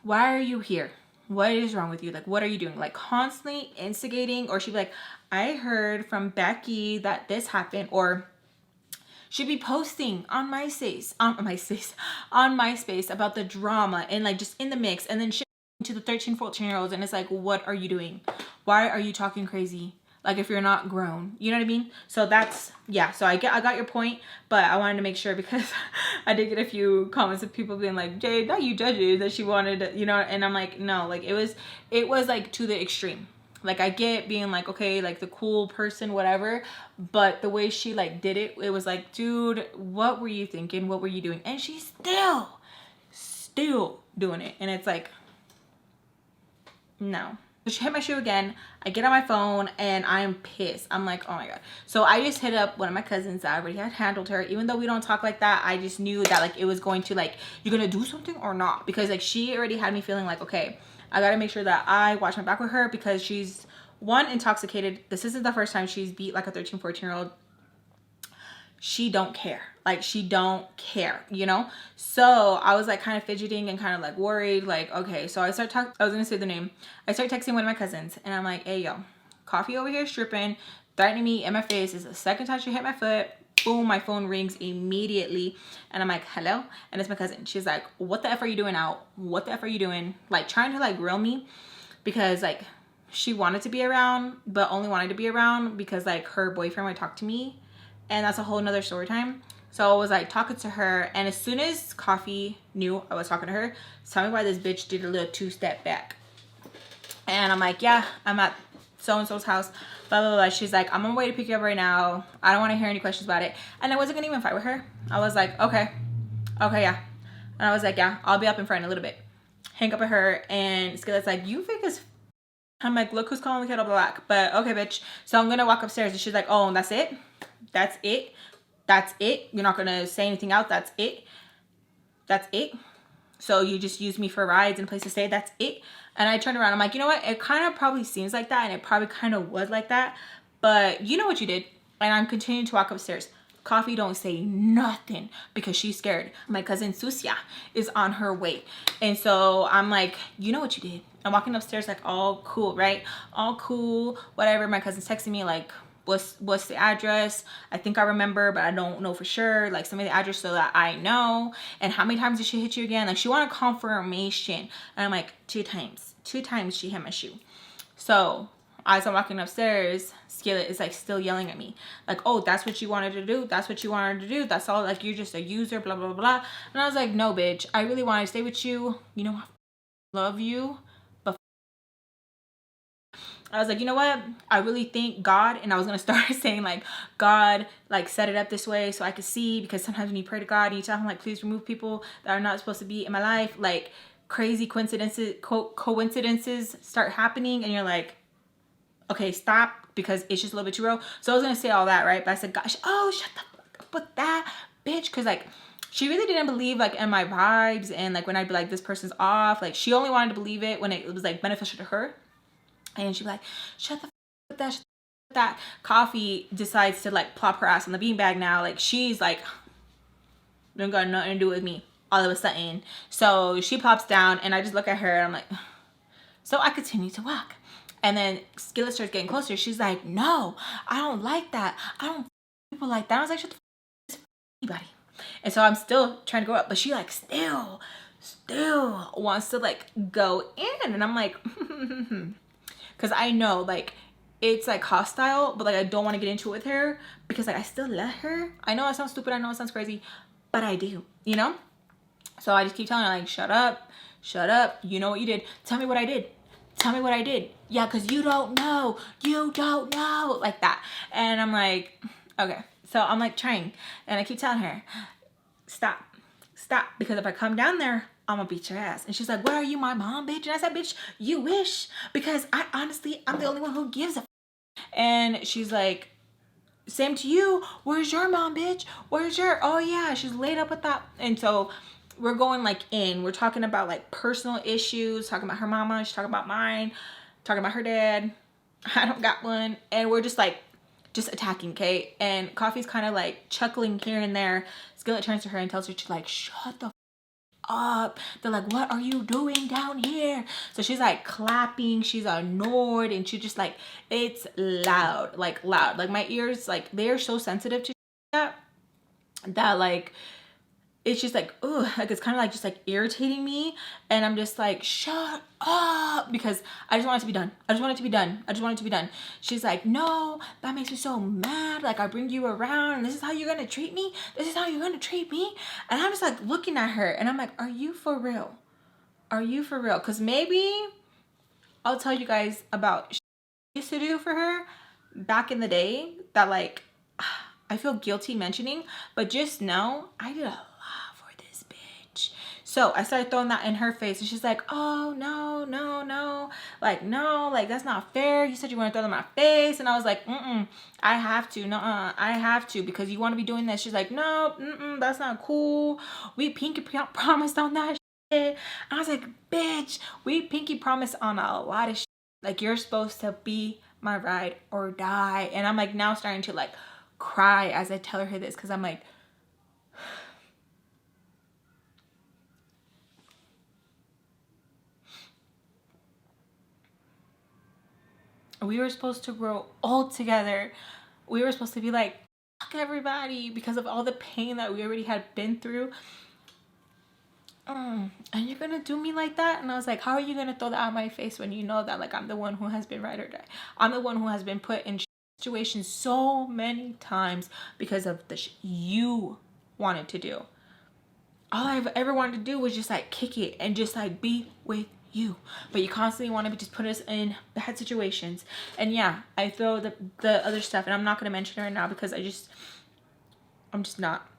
why are you here? What is wrong with you? Like, what are you doing? Like, constantly instigating. Or she'd be like, I heard from Becky that this happened. Or she'd be posting on MySpace about the drama and like just in the mix, and then shit to the 13, 14-year-olds. And it's like, what are you doing? Why are you talking crazy? Like, if you're not grown, you know what I mean? So that's, yeah. So I got your point, but I wanted to make sure because I did get a few comments of people being like, Jade, not you judges that she wanted, you know, and I'm like, no, like it was like to the extreme. Like, I get being like, okay, like the cool person, whatever, but the way she like did it, it was like, dude, what were you thinking? What were you doing? And she's still doing it. And it's like, no. So she hit my shoe again. I get on my phone and I am pissed. I'm like, oh my God. So I just hit up one of my cousins that already had handled her. Even though we don't talk like that, I just knew that like it was going to like, you're gonna do something or not? Because like she already had me feeling like, okay, I gotta make sure that I watch my back with her because she's, one, intoxicated. This isn't the first time she's beat like a 13, 14-year-old. She don't care. Like, she don't care, you know? So I was like kind of fidgeting and kind of like worried, like, okay. So I start talking, I was gonna say the name. I start texting one of my cousins and I'm like, hey, yo, Coffee over here stripping, threatening me in my face. It's the second time she hit my foot. Boom, my phone rings immediately. And I'm like, hello? And it's my cousin. She's like, what the F are you doing out? What the F are you doing? Like, trying to like grill me because like she wanted to be around, but only wanted to be around because like her boyfriend would talk to me. And that's a whole nother story time. So I was like talking to her, and as soon as Coffee knew I was talking to her, tell me why this bitch did a little 2-step back. And I'm like, yeah, I'm at so-and-so's house, blah, blah, blah. She's like, I'm on my way to pick you up right now. I don't want to hear any questions about it. And I wasn't gonna even fight with her. I was like, okay, yeah. And I was like, yeah, I'll be up in front in a little bit. Hang up with her, and Skillet's like, you fake as I'm like, look who's calling the kettle black. But okay, bitch. So I'm gonna walk upstairs, and she's like, oh, and that's it? That's it? That's it? You're not gonna say anything else? That's it? That's it? So you just use me for rides and a place to stay? That's it? And I turned around. I'm like, you know what? It kind of probably seems like that, and it probably kind of was like that. But you know what you did? And I'm continuing to walk upstairs. Coffee don't say nothing because she's scared. My cousin Susia is on her way. And so I'm like, you know what you did. I'm walking upstairs like all cool, right? All cool, whatever. My cousin's texting me like, what's the address? I think I remember, but I don't know for sure. Like, send me the address so that I know. And how many times did she hit you again? Like, she wanted confirmation. And I'm like, 2 times. 2 times she hit my shoe. So as I'm walking upstairs, Skillet is like still yelling at me. Like, oh, that's what you wanted to do? That's what you wanted to do? That's all? Like, you're just a user, blah, blah, blah. And I was like, no, bitch. I really want to stay with you. You know, I love you. But I was like, you know what? I really thank God. And I was going to start saying like, God, like set it up this way so I could see. Because sometimes when you pray to God and you tell him like, please remove people that are not supposed to be in my life. Like crazy coincidences start happening. And you're like, okay, stop, because it's just a little bit too real. So I was gonna say all that, right? But I said, gosh, oh, shut the fuck up with that, bitch. Because like, she really didn't believe like in my vibes. And like when I'd be like, this person's off, like she only wanted to believe it when it was like beneficial to her. And she'd be like, shut the fuck up with that, shut the fuck up with that. Coffee decides to like plop her ass on the beanbag now. Like she's like, don't got nothing to do with me all of a sudden. So she pops down and I just look at her and I'm like, so I continue to walk. And then Skillet starts getting closer. She's like, no, I don't like that. I don't people like that. I was like, shut the fuck up, anybody. And so I'm still trying to go up, but she like still wants to like go in. And I'm like, because I know like it's like hostile, but like I don't want to get into it with her because like I still let her. I know it sounds stupid. I know it sounds crazy, but I do, you know? So I just keep telling her like, shut up. You know what you did. Tell me what I did. Tell me what I did. Yeah, because you don't know. Like that. And I'm like, okay. So I'm like trying. And I keep telling her, stop. Because if I come down there, I'm going to beat your ass. And she's like, where are you, my mom, bitch? And I said, bitch, you wish. Because I'm the only one who gives a f. And she's like, same to you. Where's your mom, bitch? Oh yeah, she's laid up with that. And so we're going like we're talking about like personal issues, talking about her mama, she's talking about mine, talking about her dad. I don't got one. And we're just attacking, okay? And Coffee's kind of like chuckling here and there. Skillet turns to her and tells her to like, shut the f up. They're like, what are you doing down here? So she's like clapping, she's annoyed, and she just like, it's loud. Like my ears, like they're so sensitive to that like it's just like, ugh, like it's kind of like just like irritating me. And I'm just like, shut up, because I just want it to be done. She's like, no, that makes me so mad. Like I bring you around and this is how you're gonna treat me? And I'm just like looking at her and I'm like, are you for real? Because maybe I'll tell you guys about shit I used to do for her back in the day that like I feel guilty mentioning, but just know I did a lot for this bitch. So I started throwing that in her face and she's like, oh, no. Like, no, like that's not fair. You said you want to throw them in my face. And I was like, I have to. I have to, because you want to be doing this. She's like, no, that's not cool. We pinky promised on that shit. I was like, bitch, we pinky promised on a lot of shit. Like, you're supposed to be my ride or die. And I'm like now starting to like cry as I tell her this, because I'm like, we were supposed to grow old together. We were supposed to be like, fuck everybody, because of all the pain that we already had been through. And you're gonna do me like that? And I was like, how are you gonna throw that out my face when you know that like I'm the one who has been ride or die? I'm the one who has been put in situations so many times because of the you wanted to do. All I've ever wanted to do was just like kick it and just like be with you, but you constantly want to just put us in bad situations. And yeah, I throw the other stuff, and I'm not gonna mention it right now because I'm just not.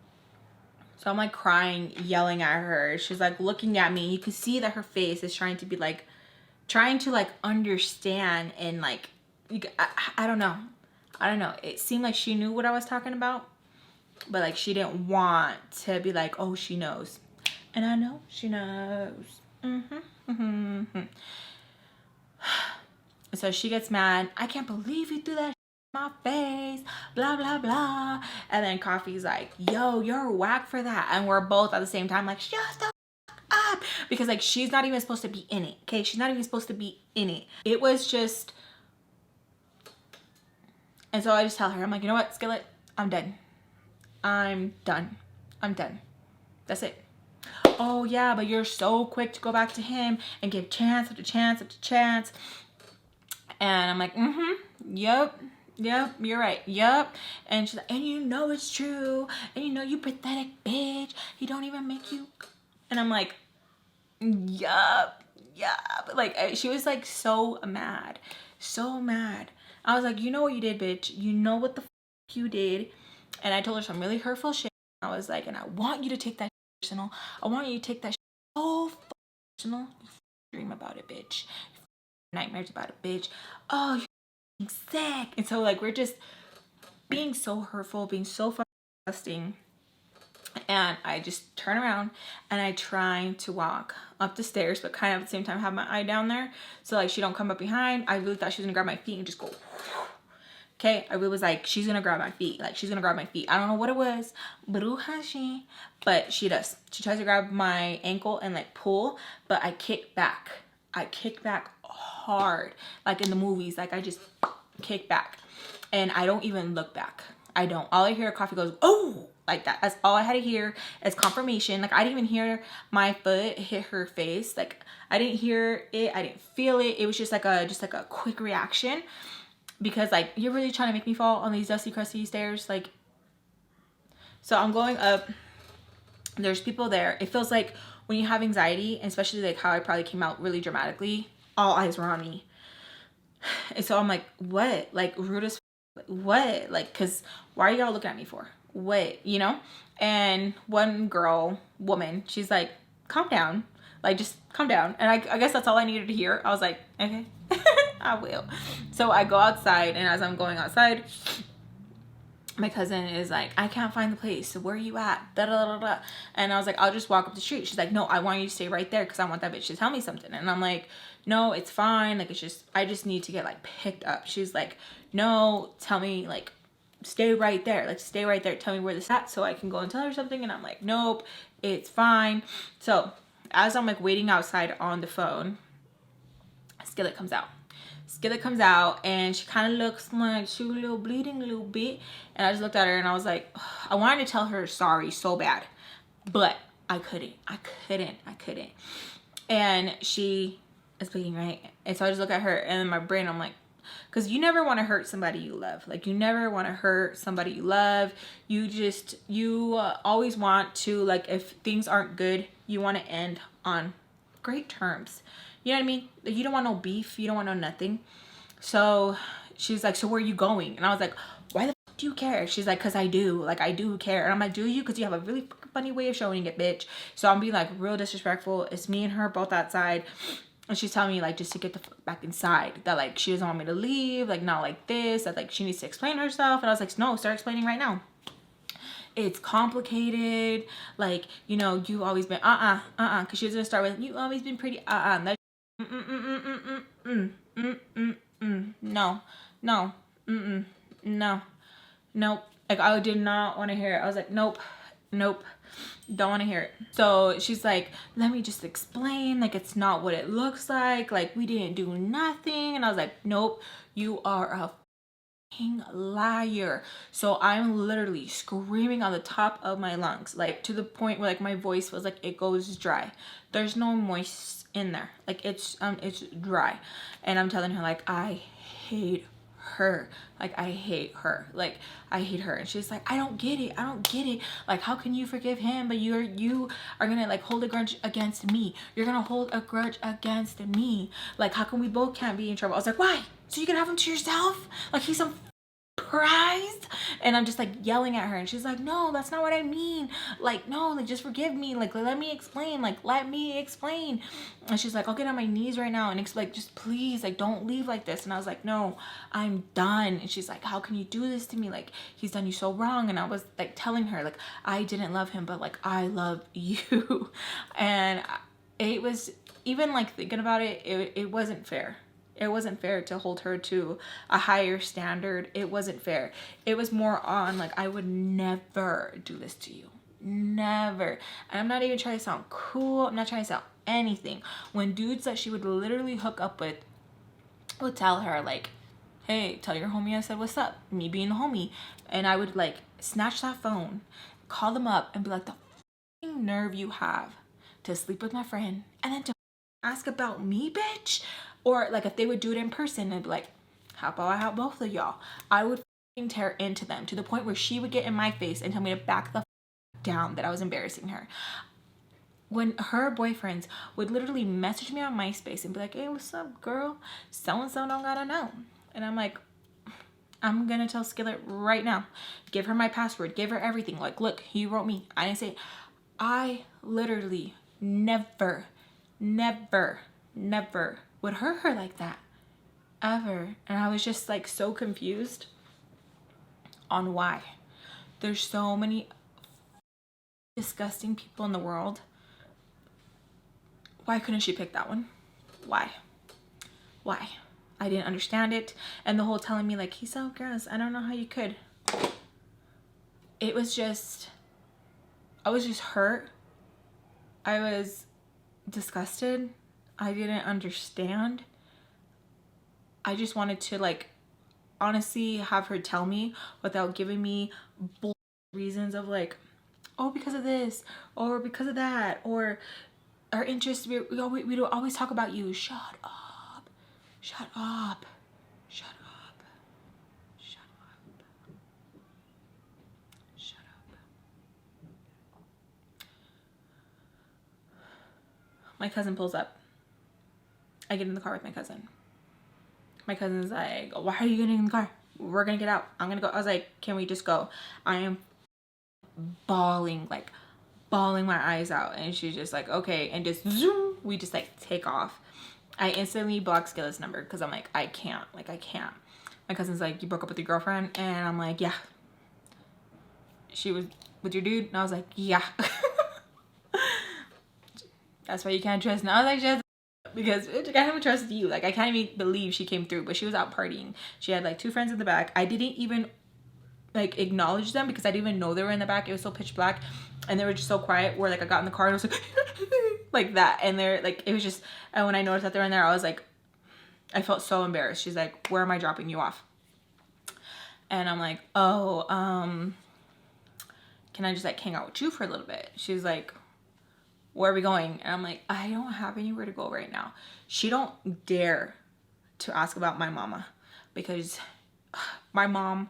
So I'm like crying, yelling at her. She's like looking at me. You can see that her face is trying to be like, trying to like understand, and like, I don't know. It seemed like she knew what I was talking about, but like she didn't want to be like, oh, she knows. And I know she knows. So she gets mad. I can't believe you threw that my face, blah blah blah. And then Coffee's like, yo, you're whack for that. And we're both at the same time like, shut the up, because like she's not even supposed to be in it. Okay, she's not even supposed to be in it. It was just. And so I just tell her, I'm like, you know what, Skillet, I'm done. I'm done. I'm done. That's it. Oh yeah, but you're so quick to go back to him and give chance after chance after chance. And I'm like, yep, you're right, yep. And she's like, and you know it's true, and you know you pathetic bitch, he don't even make you. And I'm like, yup. Like, she was like so mad, so mad. I was like, you know what you did, bitch, you know what the you did. And I told her some really hurtful shit. I was like, and I want you to take that personal. I want you to take that so personal. You dream about it, bitch. Nightmares about it, bitch. Oh, you're sick. And so like we're just being so hurtful, being so fucking disgusting. And I just turn around and I try to walk up the stairs, but kind of at the same time have my eye down there, so like she don't come up behind. I really thought she was gonna grab my feet and just go. Okay, I really was like, she's gonna grab my feet. Like, she's gonna grab my feet. I don't know what it was, but she does. She tries to grab my ankle and like pull, but I kick back. I kick back hard, like in the movies. Like, I just kick back, and I don't even look back. I don't. All I hear, Coffee goes, oh, like that. That's all I had to hear as confirmation. Like, I didn't even hear my foot hit her face. Like, I didn't hear it. I didn't feel it. It was just like a quick reaction. Because like, you're really trying to make me fall on these dusty crusty stairs. Like, so I'm going up, there's people there. It feels like when you have anxiety, and especially like how I probably came out really dramatically, all eyes were on me. And so I'm like, what? Like, rude as what? Like, cause why are y'all looking at me for? What? You know? And one woman, she's like, calm down. Like, just calm down. And I guess that's all I needed to hear. I was like, okay. I will. So I go outside, and as I'm going outside, my cousin is like, I can't find the place. So where are you at? Da, da, da, da. And I was like, I'll just walk up the street. She's like, no, I want you to stay right there because I want that bitch to tell me something. And I'm like, no, it's fine. Like, it's just, I just need to get like picked up. She's like, no, tell me, like, stay right there. Like, stay right there. Tell me where this at so I can go and tell her something. And I'm like, nope, it's fine. So as I'm like waiting outside on the phone, Skillet comes out. Skillet comes out, and she kind of looks like she was a little bleeding a little bit. And I just looked at her, and I was like, ugh. I wanted to tell her sorry so bad, but I couldn't. And she is bleeding, right? And so I just look at her, and in my brain, I'm like, because you never want to hurt somebody you love. Like, you never want to hurt somebody you love. You always want to, like, if things aren't good, you want to end on great terms. You know what I mean? You don't want no beef. You don't want no nothing. So she's like, so where are you going? And I was like, why the fuck do you care? She's like, because I do. Like, I do care. And I'm like, do you? Because you have a really funny way of showing it, bitch. So I'm being like real disrespectful. It's me and her both outside. And she's telling me like just to get the fuck back inside. That like she doesn't want me to leave. Like, not like this. That like she needs to explain herself. And I was like, no, start explaining right now. It's complicated. Like, you know, you've always been because she was gonna start with, you've always been pretty that no, nope. Like, I did not want to hear it. I was like, nope, don't want to hear it. So she's like, let me just explain. Like, it's not what it looks like. Like, we didn't do nothing. And I was like, nope, you are a fucking liar. So I'm literally screaming on the top of my lungs, like to the point where like my voice feels like it goes dry. There's no moist in there. Like, it's dry. And I'm telling her like, I hate her. Like, I hate her. Like, I hate her. And she's like, I don't get it. Like, how can you forgive him, but you are gonna like hold a grudge against me? You're gonna hold a grudge against me. Like, how come we both can't be in trouble? I was like, why? So you can have him to yourself? Like, he's some prize? And I'm just like yelling at her, and she's like, no, that's not what I mean. Like, no, like, just forgive me. Like, let me explain. Like, let me explain. And she's like, I'll get on my knees right now and like, just please, like, don't leave like this. And I was like, no, I'm done. And she's like, how can you do this to me? Like, he's done you so wrong. And I was like telling her like, I didn't love him, but like, I love you. And it was, even like thinking about it, it wasn't fair. It wasn't fair to hold her to a higher standard. It wasn't fair. It was more on like, I would never do this to you. Never. And I'm not even trying to sound cool. I'm not trying to sound anything. When dudes that she would literally hook up with would tell her like, hey, tell your homie I said what's up, me being the homie. And I would like snatch that phone, call them up and be like, the fucking nerve you have to sleep with my friend and then to ask about me, bitch. Or like if they would do it in person, I'd be like, how about I help both of y'all? I would fucking tear into them to the point where she would get in my face and tell me to back the down, that I was embarrassing her. When her boyfriends would literally message me on MySpace and be like, hey, what's up, girl? So-and-so don't gotta know. And I'm like, I'm gonna tell Skillet right now. Give her my password. Give her everything. Like, look, he wrote me. I didn't say it. I literally never would hurt her like that. Ever. And I was just like so confused on why. There's so many disgusting people in the world. Why couldn't she pick that one? Why? I didn't understand it. And the whole telling me like, he's so gross, I don't know how you could. It was just, I was just hurt. I was disgusted. I didn't understand. I just wanted to like honestly have her tell me without giving me bull reasons of like, oh, because of this or because of that, or our interests, we don't always talk about you. Shut up. Shut up. Shut up. Shut up. Shut up. My cousin pulls up. I get in the car with my cousin. My cousin's like, why are you getting in the car? We're gonna get out. I'm gonna go. I was like, can we just go? I am bawling my eyes out. And she's just like, okay. And just zoom, we just like take off. I instantly blocked Skillet's number because I'm like, I can't. My cousin's like, you broke up with your girlfriend? And I'm like, yeah. She was with your dude? And I was like, yeah. That's why you can't trust. And I was like, just because I haven't trusted you. Like, I can't even believe she came through. But she was out partying. She had like 2 friends in the back. I didn't even like acknowledge them because I didn't even know they were in the back. It was so pitch black and they were just so quiet where like I got in the car and I was like like that, and they're like, it was just, and when I noticed that they're in there, I was like, I felt so embarrassed. She's like, where am I dropping you off? And I'm like, oh, can I just like hang out with you for a little bit? She's like, where are we going? And I'm like, I don't have anywhere to go right now. She don't dare to ask about my mama because my mom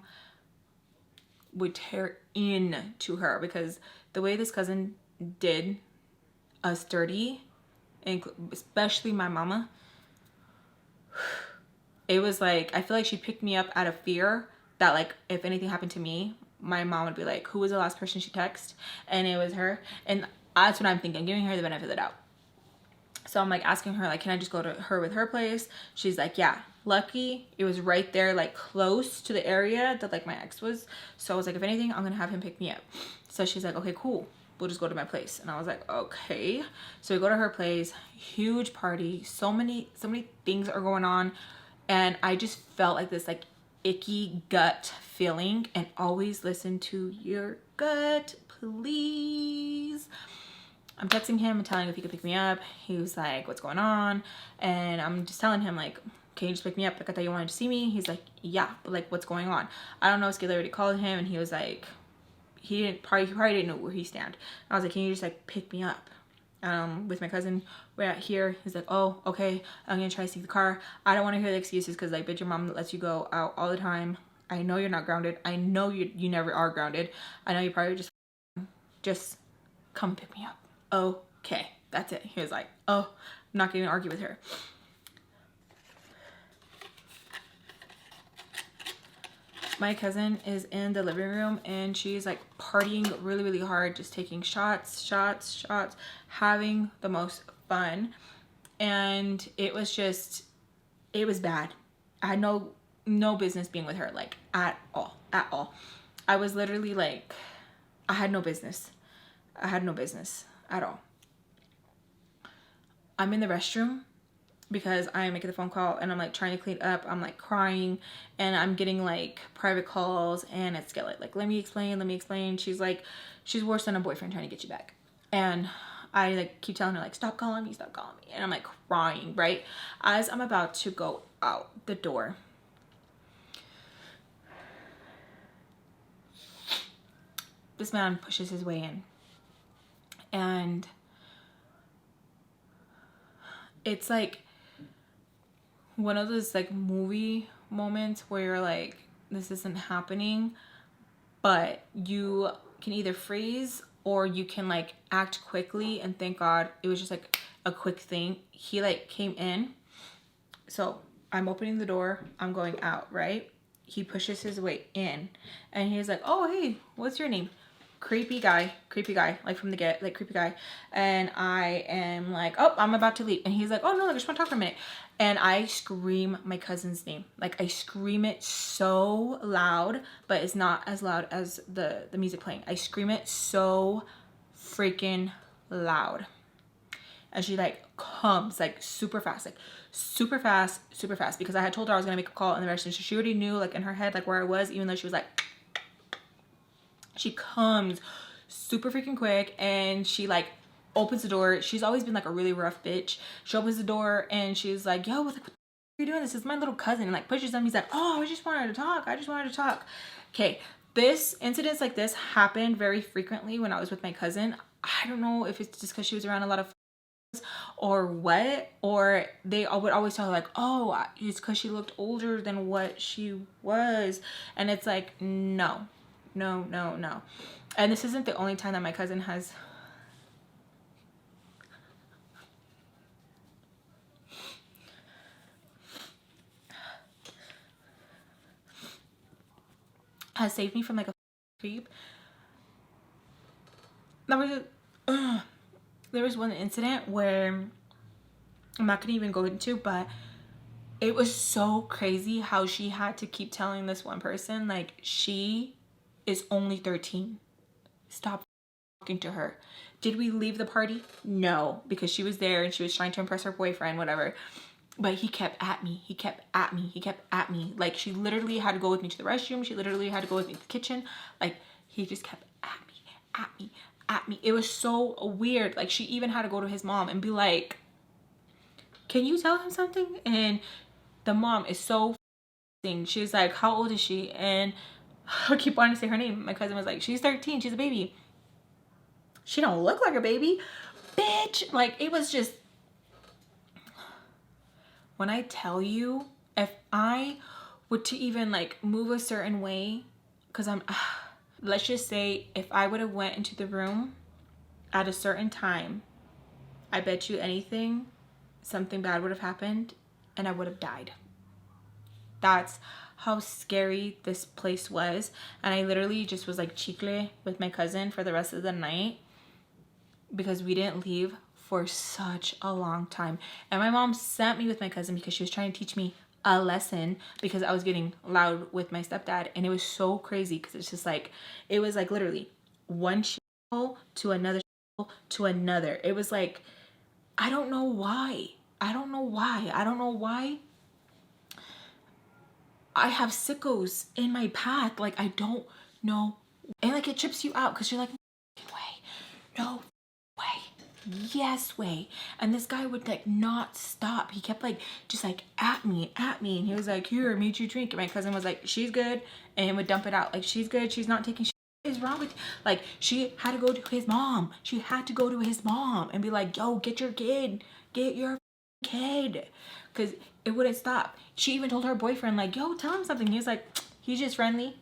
would tear into her because the way this cousin did us dirty, and especially my mama, it was like, I feel like she picked me up out of fear that like if anything happened to me, my mom would be like, who was the last person she texted? And it was her. And that's what I'm thinking, giving her the benefit of the doubt. So I'm like asking her like, can I just go to her with her place? She's like, yeah. Lucky it was right there, like close to the area that like my ex was. So I was like, if anything, I'm gonna have him pick me up. So she's like, okay, cool, we'll just go to my place. And I was like, okay. So we go to her place, huge party, so many things are going on, and I just felt like this like icky gut feeling. And always listen to your gut, please. I'm texting him and telling him if he could pick me up. He was like, what's going on? And I'm just telling him like, can you just pick me up? Like, I thought you wanted to see me. He's like, yeah, but like, what's going on? I don't know. Skillet already called him and he was like, he probably didn't know where he stand. I was like, can you just like pick me up? With my cousin, we're out here. He's like, oh, okay, I'm gonna try to take the car. I don't want to hear the excuses because like, bitch, your mom lets you go out all the time. I know you're not grounded. I know you never are grounded. I know you probably just come pick me up. Okay, that's it. He was like, oh, I'm not gonna argue with her. My cousin is in the living room and she's like partying really hard, just taking shots, having the most fun. And it was bad. I had no business being with her, like at all. I was literally like, I had no business at all. I'm in the restroom because I'm making the phone call and I'm like trying to clean up. I'm like crying and I'm getting like private calls, and it's Skillet like, let me explain. She's like, she's worse than a boyfriend trying to get you back. And I like keep telling her like, stop calling me. And I'm like crying, right? As I'm about to go out the door, this man pushes his way in, and it's like one of those like movie moments where you're like, this isn't happening, but you can either freeze or you can like act quickly, and thank God it was just like a quick thing. He like came in, so I'm opening the door, I'm going out, right? He pushes his way in and he's like, oh hey, what's your name? Creepy guy, like from the get, like creepy guy. And I am like, oh, I'm about to leave. And he's like, oh no, I just want to talk for a minute. And I scream my cousin's name. Like I scream it so loud, but it's not as loud as the music playing. I scream it so freaking loud. And she like comes like super fast, because I had told her I was gonna make a call in the restroom, so she already knew like in her head like where I was, even though she was like, she comes super freaking quick, and she like opens the door. She's always been like a really rough bitch. She opens the door and she's like, yo, what are you doing? This is my little cousin. And like pushes him. He's like, oh, I just wanted to talk. Okay, this incidents like this happened very frequently when I was with my cousin. I don't know if it's just because she was around a lot of or what, or they would always tell her like, oh, it's because she looked older than what she was. And it's like, no. And this isn't the only time that my cousin has saved me from like a creep. There was one incident where I'm not gonna even go into, but it was so crazy how she had to keep telling this one person like, she is only 13. Stop talking to her. Did we leave the party? No, because she was there and she was trying to impress her boyfriend, whatever. But he kept at me. Like she literally had to go with me to the restroom. She literally had to go with me to the kitchen. Like he just kept at me. It was so weird. Like she even had to go to his mom and be like, can you tell him something? And the mom is so she's like, how old is she? And I keep wanting to say her name. My cousin was like, she's 13, she's a baby. She don't look like a baby, bitch. Like it was just, when I tell you, if I were to even like move a certain way, because I'm let's just say if I would have went into the room at a certain time, I bet you anything something bad would have happened and I would have died. That's how scary this place was. And I literally just was like chicle with my cousin for the rest of the night because we didn't leave for such a long time. And my mom sent me with my cousin because she was trying to teach me a lesson because I was getting loud with my stepdad. And it was so crazy because it's just like, it was like literally one shithole to another shithole to another. It was like, I don't know why I have sickos in my path. Like, I don't know. And like, it trips you out because you're like, no way, yes way. And this guy would like not stop. He kept like, just like at me. And he was like, here, I made you drink. And my cousin was like, she's good. And would dump it out. Like, she's good. She's not taking shit. What is wrong with you? Like, she had to go to his mom. And be like, yo, get your kid. Because it wouldn't stop. She even told her boyfriend like, yo, tell him something. He was like, he's just friendly.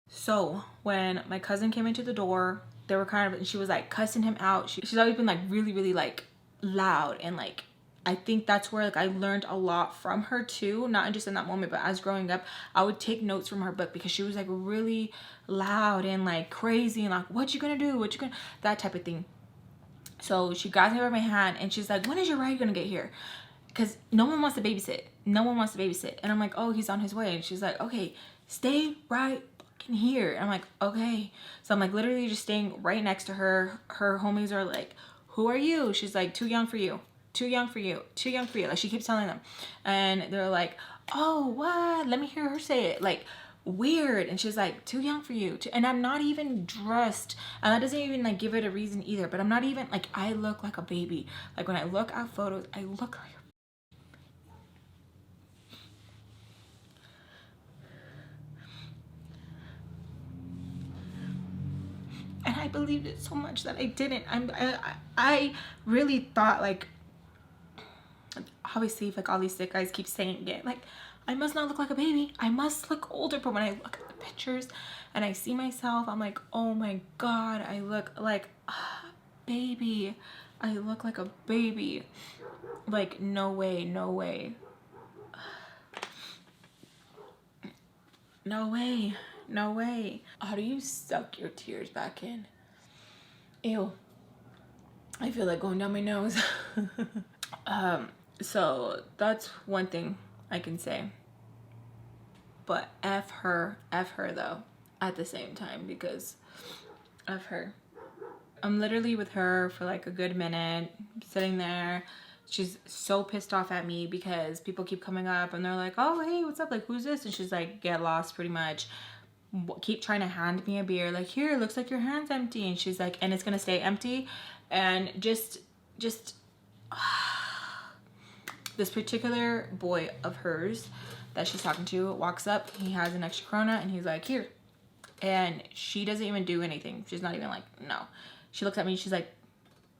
So when my cousin came into the door, they were kind of, she was like cussing him out. She's always been like really like loud, and like I think that's where like I learned a lot from her too, not just in that moment, but as growing up, I would take notes from her book because she was like really loud and like crazy and like, what you gonna do? That type of thing. So she grabs me by my hand and she's like, when is your ride gonna get here? Because no one wants to babysit. And I'm like, oh, he's on his way. And she's like, okay, stay right fucking here. And I'm like, okay. So I'm like literally just staying right next to her. Her homies are like, who are you? She's like, too young for you. Too young for you. Too young for you. Like she keeps telling them. And they're like, oh, what? Let me hear her say it. Like, weird. And she's like, too young for you. And I'm not even dressed. And that doesn't even like give it a reason either. But I'm not even like, I look like a baby. Like when I look at photos, I look like and I believed it so much that I didn't. I really thought like, obviously if like all these sick guys keep saying it, like I must not look like a baby. I must look older. But when I look at the pictures and I see myself, I'm like, oh my God, I look like a baby. I look like a baby. Like no way, no way. No way, no way. How do you suck your tears back in? Ew. I feel like going down my nose. So that's one thing I can say. But F her though, at the same time, because F her. I'm literally with her for like a good minute, sitting there. She's so pissed off at me because people keep coming up and they're like, oh, hey, what's up? Like, who's this? And she's like, get lost pretty much. Keep trying to hand me a beer. Like, here, looks like your hand's empty. And she's like, and it's going to stay empty. And just this particular boy of hers that she's talking to walks up. He has an extra Corona and he's like, here. And she doesn't even do anything. She's not even like, no. She looks at me. She's like,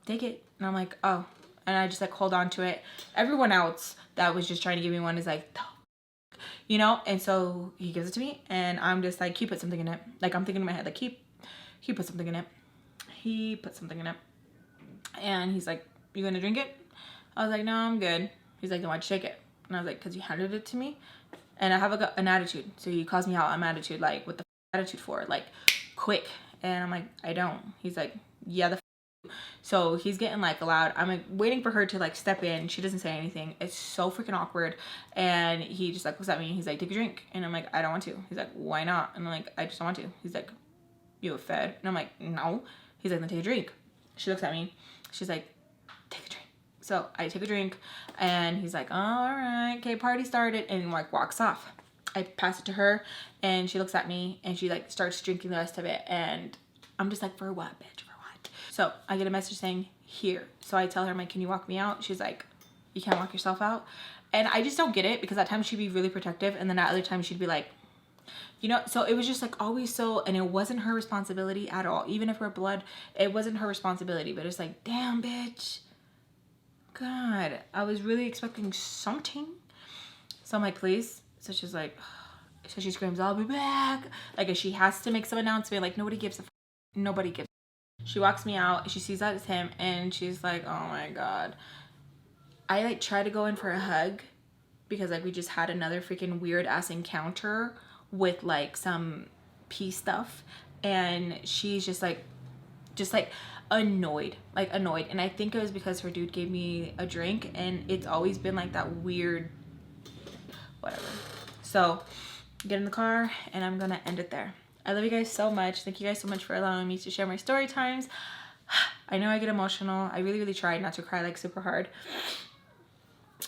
take it. And I'm like, oh. And I just like hold on to it. Everyone else that was just trying to give me one is like, you know? And so he gives it to me and I'm just like, he put something in it. Like I'm thinking in my head, like he put something in it. He put something in it. And he's like, you gonna drink it? I was like, no, I'm good. He's like, then why'd you take it? And I was like, because you handed it to me. And I have an attitude. So he calls me out. I'm attitude. Like, what the attitude for? Like, quick. And I'm like, I don't. He's like, yeah, the so he's getting like loud. I'm like waiting for her to like step in. She doesn't say anything. It's so freaking awkward. And he just like looks at me. He's like, take a drink. And I'm like, I don't want to. He's like, why not? And I'm like, I just don't want to. He's like, you have fed? And I'm like, no. He's like, then take a drink. She looks at me. She's like, take a drink. So I take a drink and he's like, oh, all right, okay, party started, and like walks off. I pass it to her and she looks at me and she like starts drinking the rest of it. And I'm just like, for what, bitch, for what? So I get a message saying, here. So I tell her, I'm like, can you walk me out? She's like, you can't walk yourself out. And I just don't get it because at times she'd be really protective and then at other times she'd be like, you know, so it was just like always so, and it wasn't her responsibility at all. Even if we're blood, it wasn't her responsibility, but it's like, damn, bitch. God, I was really expecting something. So I'm like, please. So she's like, so she screams, I'll be back. Like, if she has to make some announcement, like, nobody gives a f. Nobody gives a f. She walks me out. She sees that it's him. And she's like, oh my God. I like try to go in for a hug because like we just had another freaking weird ass encounter with like some pee stuff. And she's just like annoyed. And I think it was because her dude gave me a drink and it's always been like that weird whatever. So get in the car and I'm gonna end it there. I love you guys so much. Thank you guys so much for allowing me to share my story times. I know I get emotional. I really tried not to cry like super hard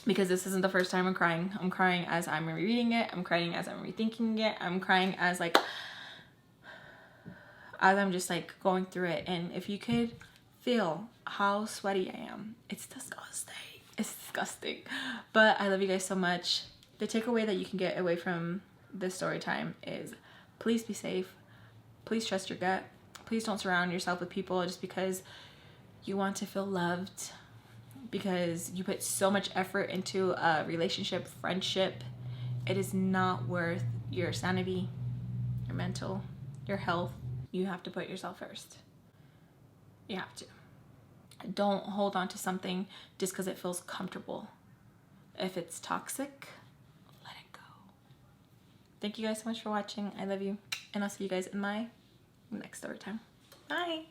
because this isn't the first time I'm crying. I'm crying as I'm rereading it. I'm crying as I'm rethinking it. I'm crying as like as I'm just like going through it. And if you could feel how sweaty I am, it's disgusting. It's disgusting. But I love you guys so much. The takeaway that you can get away from this story time is please be safe. Please trust your gut. Please don't surround yourself with people just because you want to feel loved, because you put so much effort into a relationship, friendship. It is not worth your sanity, your mental, your health. You have to put yourself first. You have to. Don't hold on to something just because it feels comfortable. If it's toxic, let it go. Thank you guys so much for watching. I love you. And I'll see you guys in my next story time. Bye.